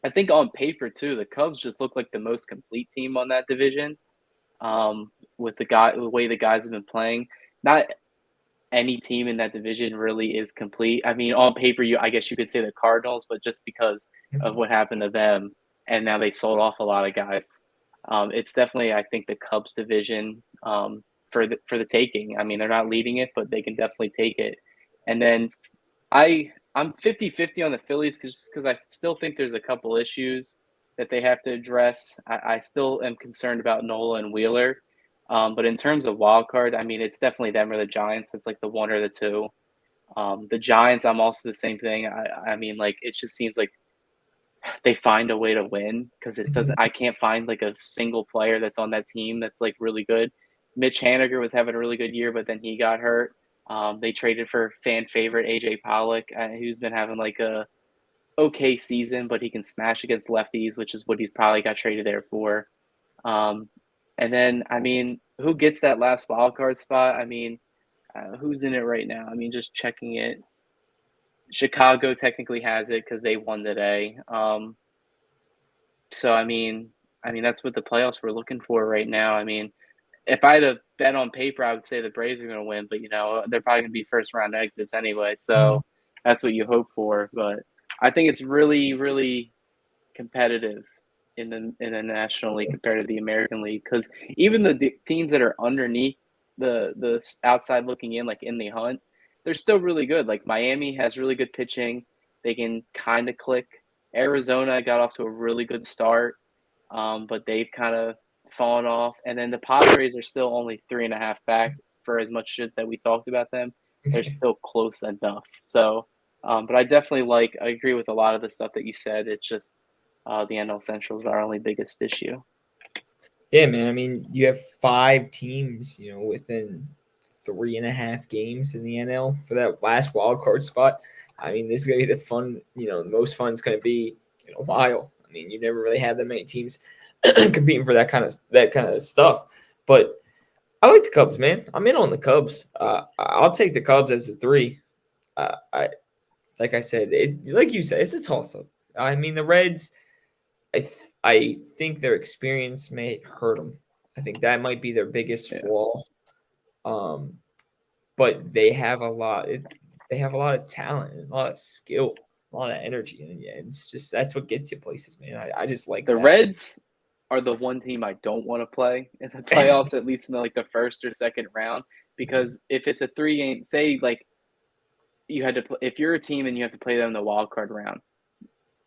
S1: I think on paper too, the Cubs just look like the most complete team on that division. With the way the guys have been playing, not any team in that division really is complete. I mean, on paper, I guess you could say the Cardinals, but just because of what happened to them, and now they sold off a lot of guys. It's definitely, I think, the Cubs division for the taking. I mean, they're not leading it, but they can definitely take it. And then I'm 50-50 on the Phillies because I still think there's a couple issues that they have to address. I still am concerned about Nola and Wheeler. But in terms of wild card, I mean, it's definitely them or the Giants. It's like the one or the two. The Giants, I'm also the same thing. I mean, like, it just seems like they find a way to win because it doesn't. I can't find like a single player that's on that team that's like really good. Mitch Haniger was having a really good year, but then he got hurt. They traded for fan favorite AJ Pollock, who's been having like a okay season, but he can smash against lefties, which is what he's probably got traded there for. And then, I mean, who gets that last wild card spot? I mean, who's in it right now? I mean, just checking it. Chicago technically has it because they won today. So I mean, that's what the playoffs we're looking for right now. I mean, if I had to bet on paper, I would say the Braves are going to win, but they're probably going to be first round exits anyway. So that's what you hope for. But I think it's really, really competitive in the National League compared to the American League, because even the teams that are underneath the outside looking in, like in the hunt, they're still really good. Like Miami has really good pitching; they can kind of click. Arizona got off to a really good start, but they've kind of fallen off. And then the Padres are still only 3.5 back for as much shit that we talked about them. They're still close enough. So, but I agree with a lot of the stuff that you said. It's just the NL Central is our only biggest issue.
S2: Yeah, man. I mean, you have 5 teams, within 3.5 games in the NL for that last wild card spot. I mean, this is gonna be the fun. The most fun it's gonna be in a while. I mean, you never really had that many teams competing for that kind of stuff. But I like the Cubs, man. I'm in on the Cubs. I'll take the Cubs as a 3. I like I said, like you said, it's a toss up. I mean, the Reds. I think their experience may hurt them. I think that might be their biggest flaw. But they have a lot. They have a lot of talent, and a lot of skill, a lot of energy, and yeah, it's just that's what gets you places, man. I just like
S1: the
S2: that.
S1: Reds are the one team I don't want to play in the playoffs, at least in the first or second round, because if it's a 3-game, say like you had to play, if you're a team and you have to play them in the wild card round.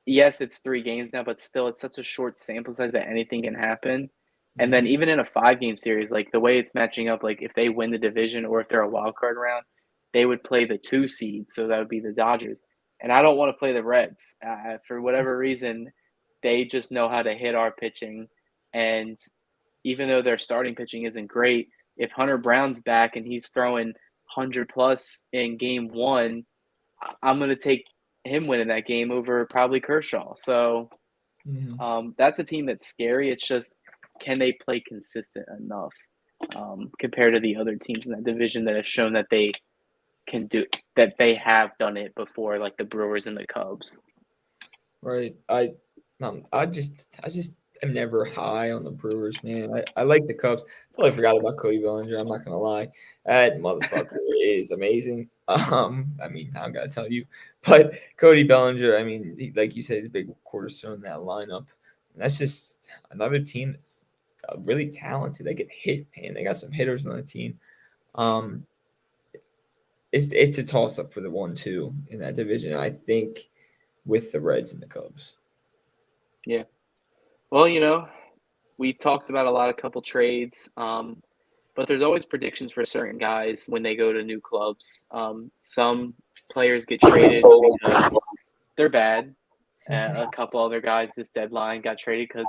S1: Yes, it's 3 games now, but still, it's such a short sample size that anything can happen. And then even in a 5-game series, like the way it's matching up, like if they win the division or if they're a wild card round, they would play the 2 seed, so that would be the Dodgers. And I don't want to play the Reds for whatever reason. They just know how to hit our pitching, and even though their starting pitching isn't great, if Hunter Brown's back and he's throwing 100 plus in game 1, I'm going to take him winning that game over probably Kershaw. So that's a team that's scary. It's just, can they play consistent enough compared to the other teams in that division that have shown that they can do, that they have done it before, like the Brewers and the Cubs.
S2: Right. I just am never high on the Brewers, man. I like the Cubs. Totally forgot about Cody Bellinger. I'm not gonna lie. That motherfucker is amazing. I mean, I don't gotta tell you, but Cody Bellinger. I mean, like you said, he's a big cornerstone in that lineup. And that's just another team that's really talented. They get hit, man. They got some hitters on the team. Um, it's a toss up for the 1-2 in that division. I think with the Reds and the Cubs.
S1: Yeah. Well, we talked about a couple trades, but there's always predictions for certain guys when they go to new clubs. Some players get traded because they're bad. A couple other guys this deadline got traded because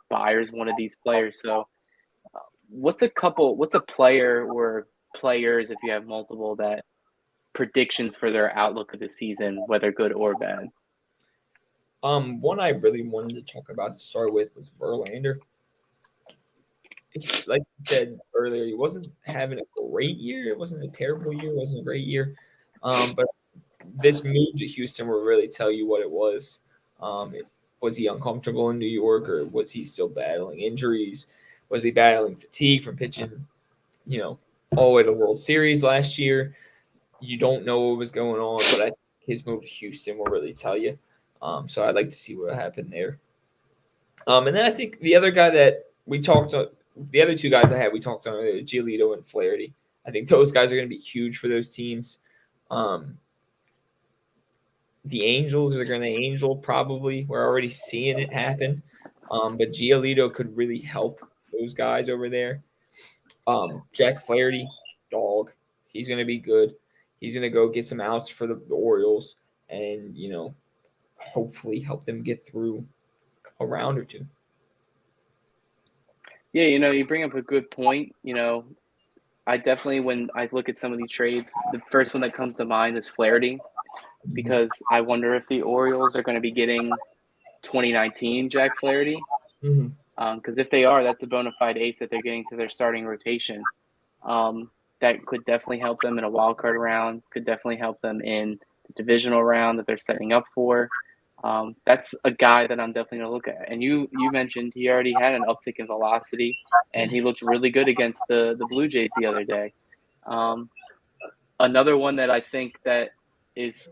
S1: buyers wanted these players. So, what's a player or players, if you have multiple, that predictions for their outlook of the season, whether good or bad?
S2: One I really wanted to talk about to start with was Verlander. Like you said earlier, he wasn't having a great year. It wasn't a terrible year. It wasn't a great year. But this move to Houston will really tell you what it was. Was he uncomfortable in New York, or was he still battling injuries? Was he battling fatigue from pitching, all the way to World Series last year? You don't know what was going on, but I think his move to Houston will really tell you. So I'd like to see what happened there. And then I think the other guy that we talked on, the other 2 guys we talked on earlier, Giolito and Flaherty. I think those guys are going to be huge for those teams. The Angels are going to Angel probably. We're already seeing it happen. But Giolito could really help those guys over there. Jack Flaherty, dog. He's going to be good. He's going to go get some outs for the Orioles and, hopefully help them get through a round or 2.
S1: Yeah, you bring up a good point. I definitely, when I look at some of these trades, the first one that comes to mind is Flaherty, because I wonder if the Orioles are going to be getting 2019 Jack Flaherty. Because if they are, that's a bona fide ace that they're getting to their starting rotation. That could definitely help them in a wild card round, could definitely help them in the divisional round that they're setting up for. That's a guy that I'm definitely going to look at. And you mentioned he already had an uptick in velocity, and he looked really good against the Blue Jays the other day. Another one that I think that is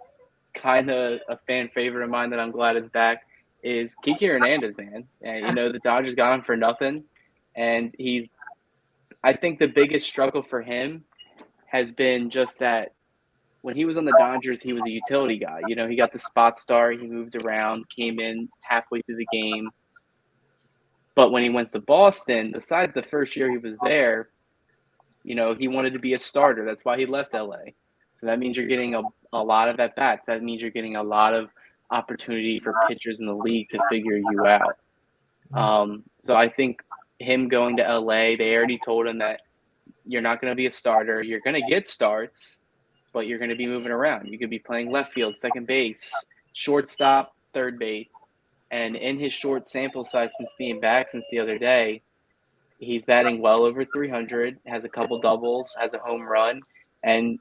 S1: kind of a fan favorite of mine that I'm glad is back is Kiki Hernandez, man. And the Dodgers got him for nothing, and I think the biggest struggle for him has been just that when he was on the Dodgers, he was a utility guy. He got the spot start, he moved around, came in halfway through the game. But when he went to Boston, besides the first year he was there, he wanted to be a starter. That's why he left LA. So that means you're getting a lot of at bats. That means you're getting a lot of opportunity for pitchers in the league to figure you out. So I think him going to LA, they already told him that you're not going to be a starter. You're going to get starts, but you're going to be moving around. You could be playing left field, second base, shortstop, third base. And in his short sample size since being back since the other day, he's batting well over 300, has a couple doubles, has a home run. And,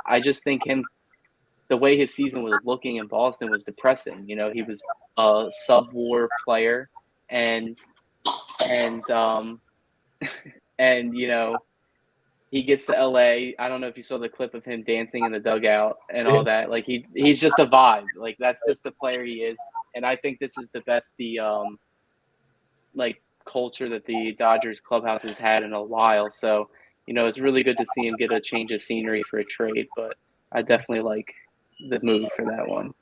S1: I just think the way his season was looking in Boston was depressing. He was a sub-WAR player, and and and he gets to LA. I don't know if you saw the clip of him dancing in the dugout and all that. Like he's just a vibe. Like that's just the player he is. And I think this is the best like culture that the Dodgers clubhouse has had in a while. So, it's really good to see him get a change of scenery for a trade, but I definitely like the move for that one.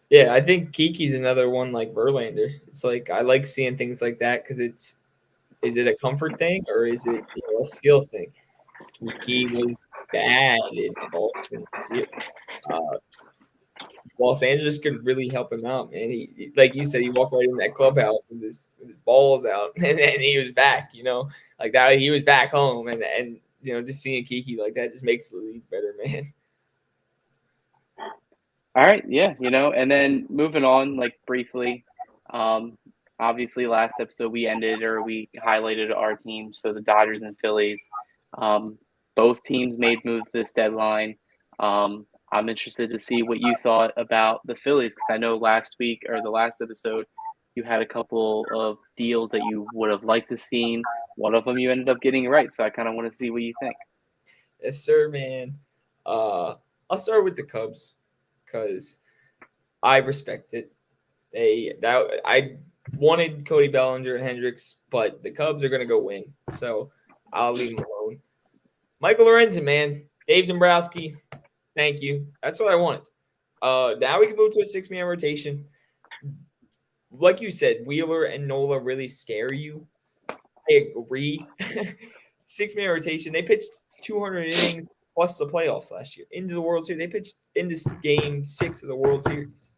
S2: Yeah, I think Kiki's another one like Verlander. It's like I like seeing things like that because is it a comfort thing or is it a skill thing? Kiki was bad in Boston. Uh, Los Angeles could really help him out, man. He like you said, he walked right in that clubhouse with his balls out, and then he was back. Like that, he was back home, and just seeing Kiki like that just makes the league better, man.
S1: All right, yeah, and then moving on, like briefly, obviously last episode we highlighted our teams, so the Dodgers and Phillies. Both teams made moves this deadline. I'm interested to see what you thought about the Phillies because I know last week or the last episode you had a couple of deals that you would have liked to seen. One of them you ended up getting right, so I kind of want to see what you think.
S2: Yes, sir, man. I'll start with the Cubs because I respect it. I wanted Cody Bellinger and Hendricks, but the Cubs are gonna go win, so I'll leave them alone. Michael Lorenzen, man, Dave Dombrowski, thank you. That's what I wanted. Now we can move to a 6-man rotation. Like you said, Wheeler and Nola really scare you. I agree. 6-man rotation. They pitched 200 innings plus the playoffs last year into the World Series. They pitched in this game 6 of the World Series.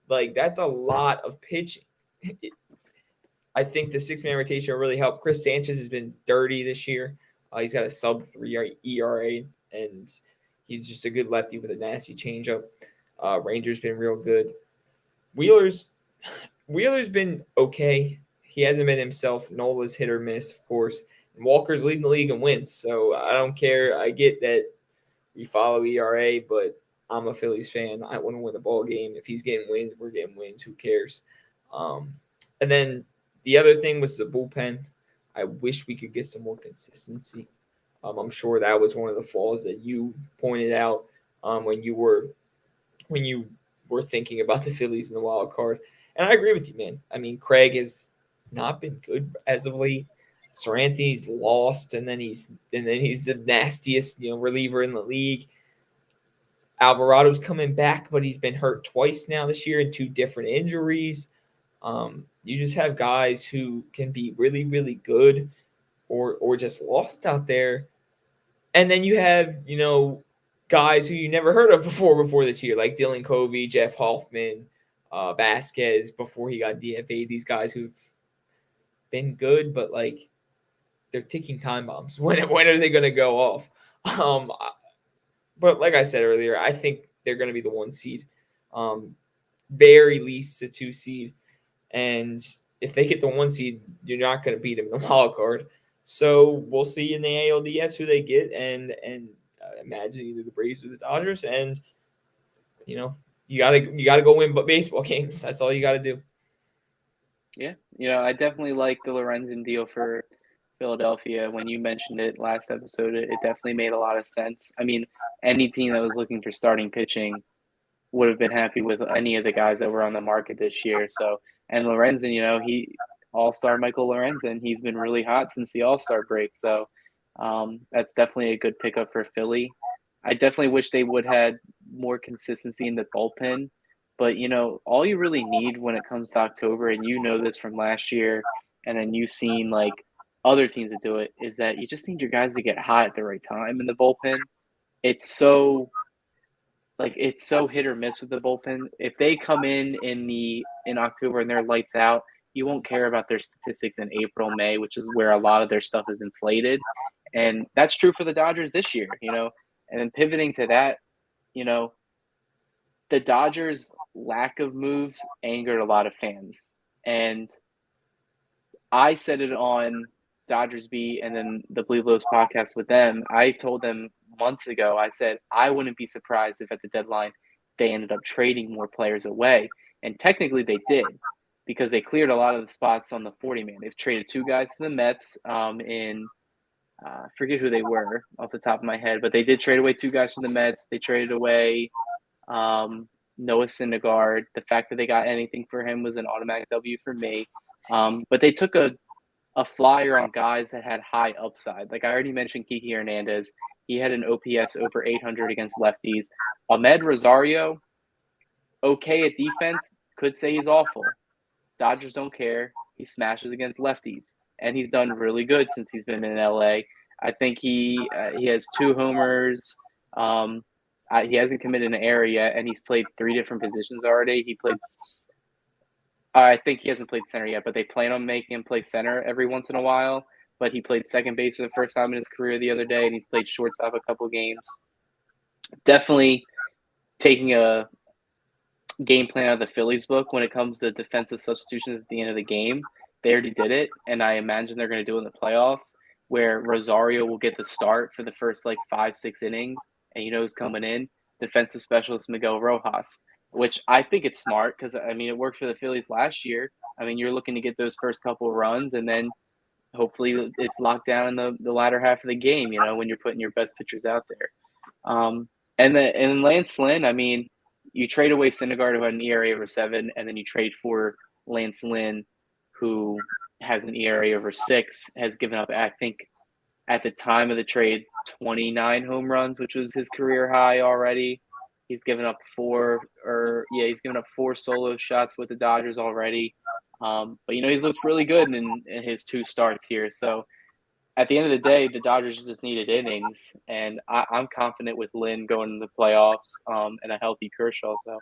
S2: Like that's a lot of pitching. I think the 6-man rotation will really help. Chris Sanchez has been dirty this year. He's got a sub-3 ERA, and he's just a good lefty with a nasty changeup. Ranger's been real good. Wheeler's been okay. He hasn't been himself. Nola's hit or miss, of course. And Walker's leading the league in wins, so I don't care. I get that we follow ERA, but I'm a Phillies fan. I want to win the ball game. If he's getting wins, we're getting wins. Who cares? And then the other thing was the bullpen. I wish we could get some more consistency. I'm sure that was one of the flaws that you pointed out when you were thinking about the Phillies in the wild card. And I agree with you, man. I mean, Craig has not been good as of late. Saranthe's lost, and then he's the nastiest reliever in the league. Alvarado's coming back, but he's been hurt twice now this year in 2 different injuries. You just have guys who can be really, really good or just lost out there. And then you have, guys who you never heard of before this year, like Dylan Covey, Jeff Hoffman, Vasquez before he got DFA'd. These guys who've been good, but like they're ticking time bombs. When are they going to go off? But like I said earlier, I think they're going to be the 1 seed, very least the 2 seed. And if they get the 1 seed, you're not going to beat them in the wild card. So we'll see in the ALDS who they get, and imagine either the Braves or the Dodgers. And you gotta go win baseball games. That's all you got to do.
S1: Yeah, I definitely like the Lorenzen deal for Philadelphia. When you mentioned it last episode, it definitely made a lot of sense. I mean, any team that was looking for starting pitching would have been happy with any of the guys that were on the market this year. So, and Lorenzen, he All-Star Michael Lorenzen, he's been really hot since the All-Star break. So, that's definitely a good pickup for Philly. I definitely wish they would had more consistency in the bullpen. But all you really need when it comes to October, and this from last year, and then you've seen like other teams that do it, is that you just need your guys to get hot at the right time in the bullpen. It's so it's so hit or miss with the bullpen. If they come in October and they're lights out, you won't care about their statistics in April, May, which is where a lot of their stuff is inflated. And that's true for the Dodgers this year, And then pivoting to that, the Dodgers' lack of moves angered a lot of fans. And I said it on Dodgers Beat and then the Blue Blows podcast with them. I told them months ago, I said, I wouldn't be surprised if at the deadline they ended up trading more players away. And technically they did because they cleared a lot of the spots on the 40-man. They've traded 2 guys to the Mets I forget who they were off the top of my head, but they did trade away 2 guys from the Mets. They traded away Noah Syndergaard. The fact that they got anything for him was an automatic W for me. But they took a flyer on guys that had high upside. Like I already mentioned, Kiki Hernandez. He had an OPS over 800 against lefties. Ahmed Rosario, okay at defense, could say he's awful. Dodgers don't care. He smashes against lefties, and he's done really good since he's been in LA. I think he has 2 homers. He hasn't committed an error yet, and he's played 3 different positions already. I think he hasn't played center yet, but they plan on making him play center every once in a while. But he played second base for the first time in his career the other day, and he's played shortstop a couple games. Definitely taking a game plan out of the Phillies book when it comes to defensive substitutions at the end of the game. They already did it, and I imagine they're going to do it in the playoffs, where Rosario will get the start for the first 5-6 innings, and who's coming in? Defensive specialist Miguel Rojas, which I think it's smart because, it worked for the Phillies last year. You're looking to get those first couple of runs, and then hopefully it's locked down in the latter half of the game, when you're putting your best pitchers out there. And Lance Lynn, you trade away Syndergaard, who had an ERA over 7, and then you trade for Lance Lynn, who has an ERA over 6, has given up, I think, at the time of the trade, 29 home runs, which was his career high already. He's given up 4 solo shots with the Dodgers already. But he's looked really good in his 2 starts here. So at the end of the day, the Dodgers just needed innings, and I'm confident with Lynn going to the playoffs and a healthy Kershaw. So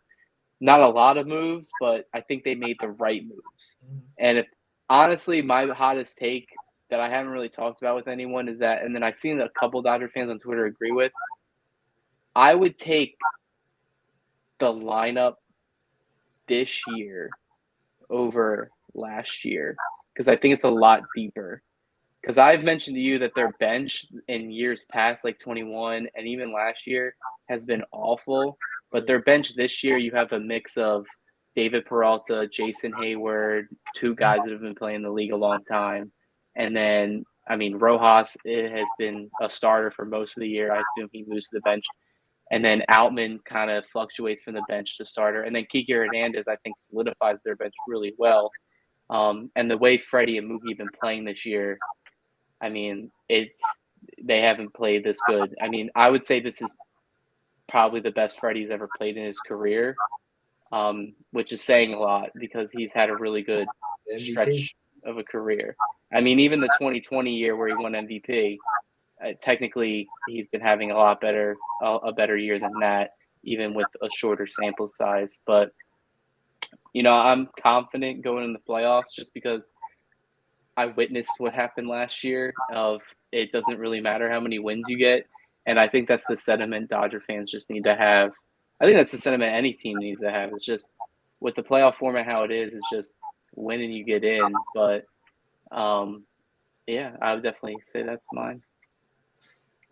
S1: not a lot of moves, but I think they made the right moves. And honestly, my hottest take that I haven't really talked about with anyone is that, and then I've seen a couple Dodger fans on Twitter agree with, I would take the lineup this year over last year because I think it's a lot deeper. Because I've mentioned to you that their bench in years past, like 21 and even last year, has been awful. But their bench this year, you have a mix of David Peralta, Jason Hayward, 2 guys that have been playing the league a long time. And then, Rojas has been a starter for most of the year. I assume he moves to the bench. And then Outman kind of fluctuates from the bench to starter. And then Kiki Hernandez, I think, solidifies their bench really well. And the way Freddie and Mookie have been playing this year, they haven't played this good. I would say this is probably the best Freddie's ever played in his career, which is saying a lot because he's had a really good stretch of a career. Even the 2020 year where he won MVP, technically he's been having a better year than that, even with a shorter sample size. But, I'm confident going in the playoffs just because I witnessed what happened last year of it doesn't really matter how many wins you get. And I think that's the sentiment Dodger fans just need to have. I think that's the sentiment any team needs to have. It's just with the playoff format how it is, it's just win and you get in. But, yeah, I would definitely say that's mine.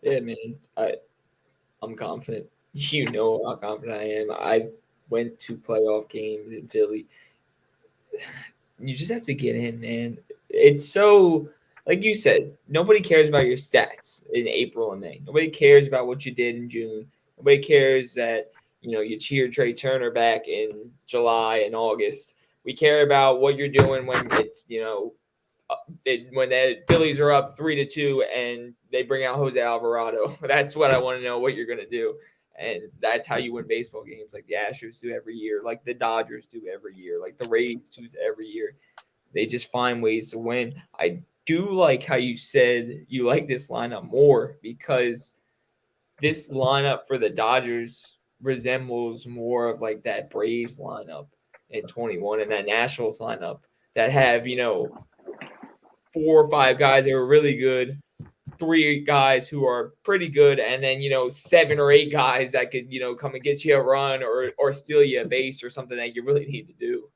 S2: Yeah, man. I'm confident. How confident I am. I went to playoff games in Philly. You just have to get in, man. It's so, like you said, nobody cares about your stats in April and May. Nobody cares about what you did in June. Nobody cares that You cheer Trey Turner back in July and August. We care about what you're doing when it's, when the Phillies are up 3-2 and they bring out Jose Alvarado. That's what I want to know what you're going to do. And that's how you win baseball games, like the Astros do every year, like the Dodgers do every year, like the Rays do every year. They just find ways to win. I do like how you said you like this lineup more, because this lineup for the Dodgers resembles more of like that Braves lineup in 21 and that Nationals lineup that have, 4 or 5 guys that were really good, 3 guys who are pretty good, and then 7 or 8 guys that could come and get you a run or steal you a base or something that you really need to do.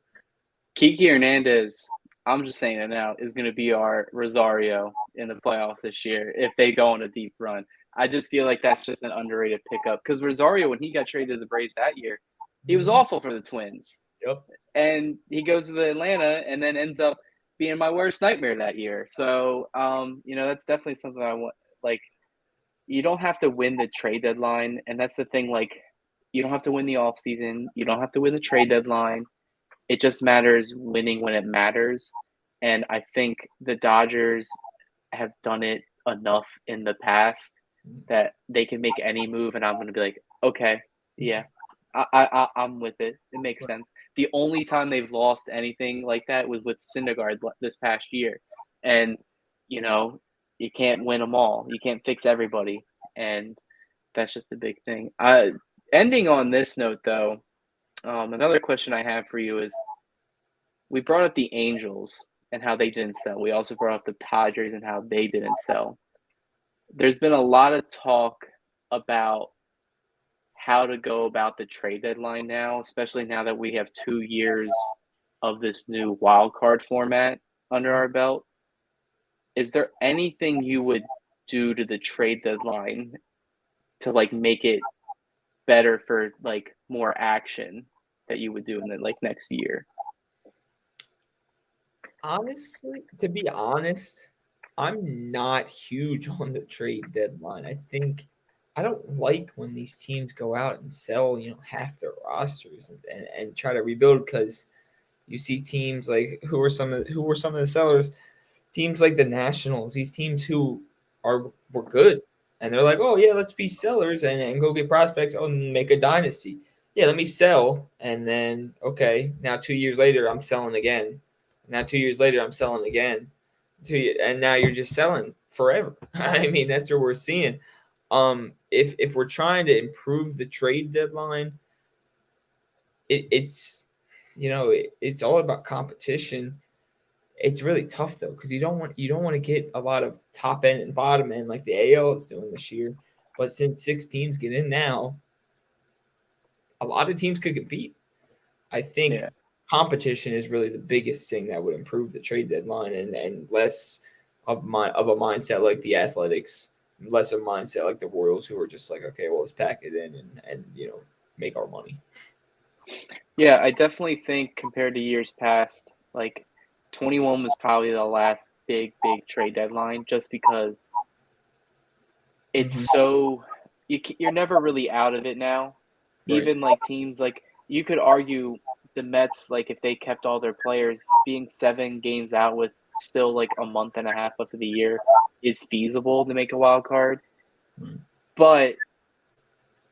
S1: Kiki Hernandez, I'm just saying it now, is going to be our Rosario in the playoffs this year if they go on a deep run. I just feel like that's just an underrated pickup, because Rosario, when he got traded to the Braves that year, he was awful for the Twins.
S2: Yep.
S1: And he goes to the Atlanta and then ends up being my worst nightmare that year. So, that's definitely something I want. Like, you don't have to win the trade deadline, and that's the thing. Like, you don't have to win the offseason. You don't have to win the trade deadline. It just matters winning when it matters. And I think the Dodgers have done it enough in the past that they can make any move, and I'm going to be like, okay, yeah, I'm with it. It makes sense. The only time they've lost anything like that was with Syndergaard this past year, and you can't win them all. You can't fix everybody, and that's just a big thing. Ending on this note, though, another question I have for you is: we brought up the Angels and how they didn't sell. We also brought up the Padres and how they didn't sell. There's been a lot of talk about how to go about the trade deadline now, especially now that we have 2 years of this new wild card format under our belt. Is there anything you would do to the trade deadline to make it better for more action that you would do in the next year?
S2: Honestly, to be honest, I'm not huge on the trade deadline. I don't like when these teams go out and sell, half their rosters and try to rebuild, because you see teams like who were some of the sellers, teams like the Nationals, these teams who were good, and they're like, oh yeah, let's be sellers and go get prospects, and make a dynasty. Yeah, let me sell, and then okay, now 2 years later I'm selling again. Now 2 years later I'm selling again. And now you're just selling forever. I mean, that's what we're seeing. If we're trying to improve the trade deadline, it's it's all about competition. It's really tough though, because you don't want to get a lot of top end and bottom end like the AL is doing this year. But since 6 teams get in now, a lot of teams could compete. I think competition is really the biggest thing that would improve the trade deadline, and less of a mindset like the Athletics, less of a mindset like the Royals, who are just like, okay, well, let's pack it in and make our money.
S1: Yeah, I definitely think compared to years past, 21 was probably the last big trade deadline, just because it's so you're never really out of it now.
S2: Right.
S1: Even teams you could argue the Mets, if they kept all their players, being 7 games out with still a month and a half left of the year is feasible to make a wild card. But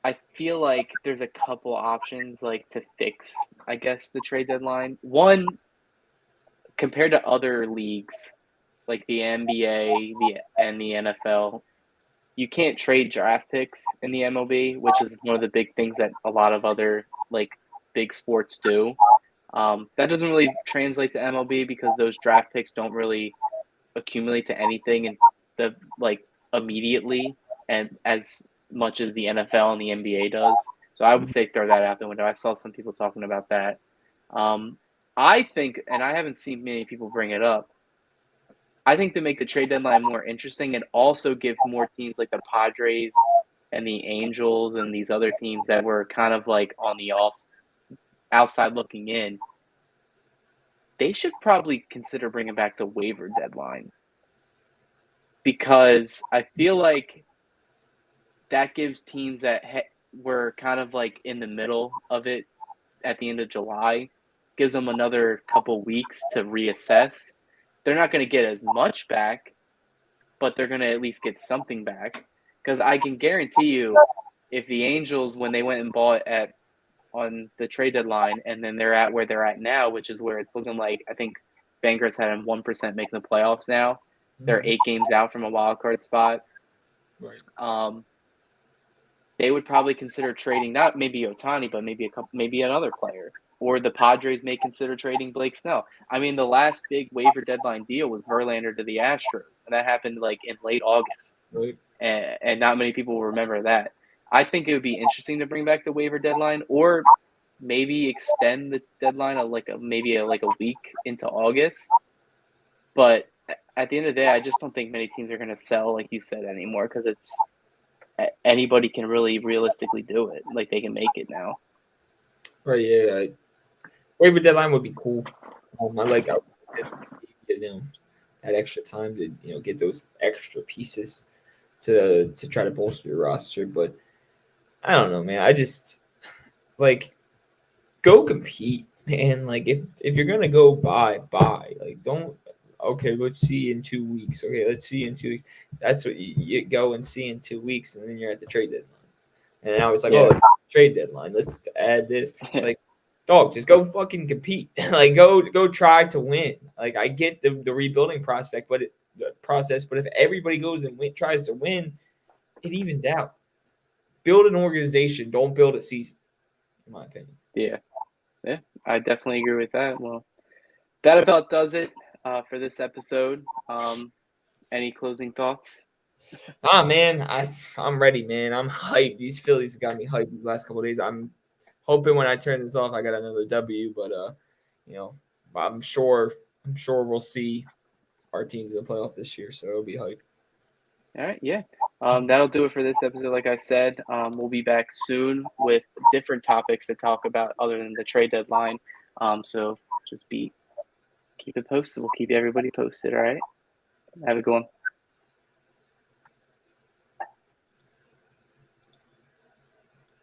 S1: I feel like there's a couple options to fix, I guess, the trade deadline. One, compared to other leagues like the NBA and the NFL, you can't trade draft picks in the MLB, which is one of the big things that a lot of other big sports do. That doesn't really translate to MLB because those draft picks don't really accumulate to anything in the immediately, and as much as the NFL and the NBA does. So I would say throw that out the window. I saw some people talking about that. I think, and I haven't seen many people bring it up, I think to make the trade deadline more interesting and also give more teams like the Padres and the Angels and these other teams that were kind of on the outside looking in, they should probably consider bringing back the waiver deadline, because I feel like that gives teams that we're kind of like in the middle of it at the end of July, gives them another couple weeks to reassess. They're not going to get as much back, but they're going to at least get something back. Because I can guarantee you, if the Angels, when they went and bought on the trade deadline, and then they're at where they're at now, which is where it's looking like, I think Bankers had them 1% making the playoffs now. They're 8 games out from a wild card spot.
S2: Right.
S1: They would probably consider trading not maybe Ohtani, but maybe another player. Or the Padres may consider trading Blake Snell. I mean, the last big waiver deadline deal was Verlander to the Astros, and that happened like in late August.
S2: Right.
S1: And not many people will remember that. I think it would be interesting to bring back the waiver deadline, or maybe extend the deadline maybe a week into August. But at the end of the day, I just don't think many teams are going to sell, like you said, anymore, because it's anybody can really realistically do it. Like, they can make it now.
S2: Right. Yeah. Waiver deadline would be cool. I like that extra time to get those extra pieces to try to bolster your roster. But I don't know, man. I just like go compete, man. Like if you're gonna go buy. Like don't. Okay, let's see in 2 weeks. Okay, let's see in 2 weeks. That's what you go and see in 2 weeks, and then you're at the trade deadline. And now it's like, oh, trade deadline. Let's add this. It's like, dog, just go fucking compete. Like go try to win. Like I get the rebuilding process, but if everybody goes and tries to win, it evens out. Build an organization. Don't build a season, in my opinion.
S1: Yeah, I definitely agree with that. Well, that about does it for this episode. Any closing thoughts?
S2: Man, I'm ready, man. I'm hyped. These Phillies got me hyped these last couple of days. I'm hoping when I turn this off, I got another W. But I'm sure we'll see our teams in the playoff this year, so it'll be hype.
S1: All right, yeah. That'll do it for this episode. Like I said, we'll be back soon with different topics to talk about other than the trade deadline. So just keep it posted. We'll keep everybody posted. All right. Have a good one.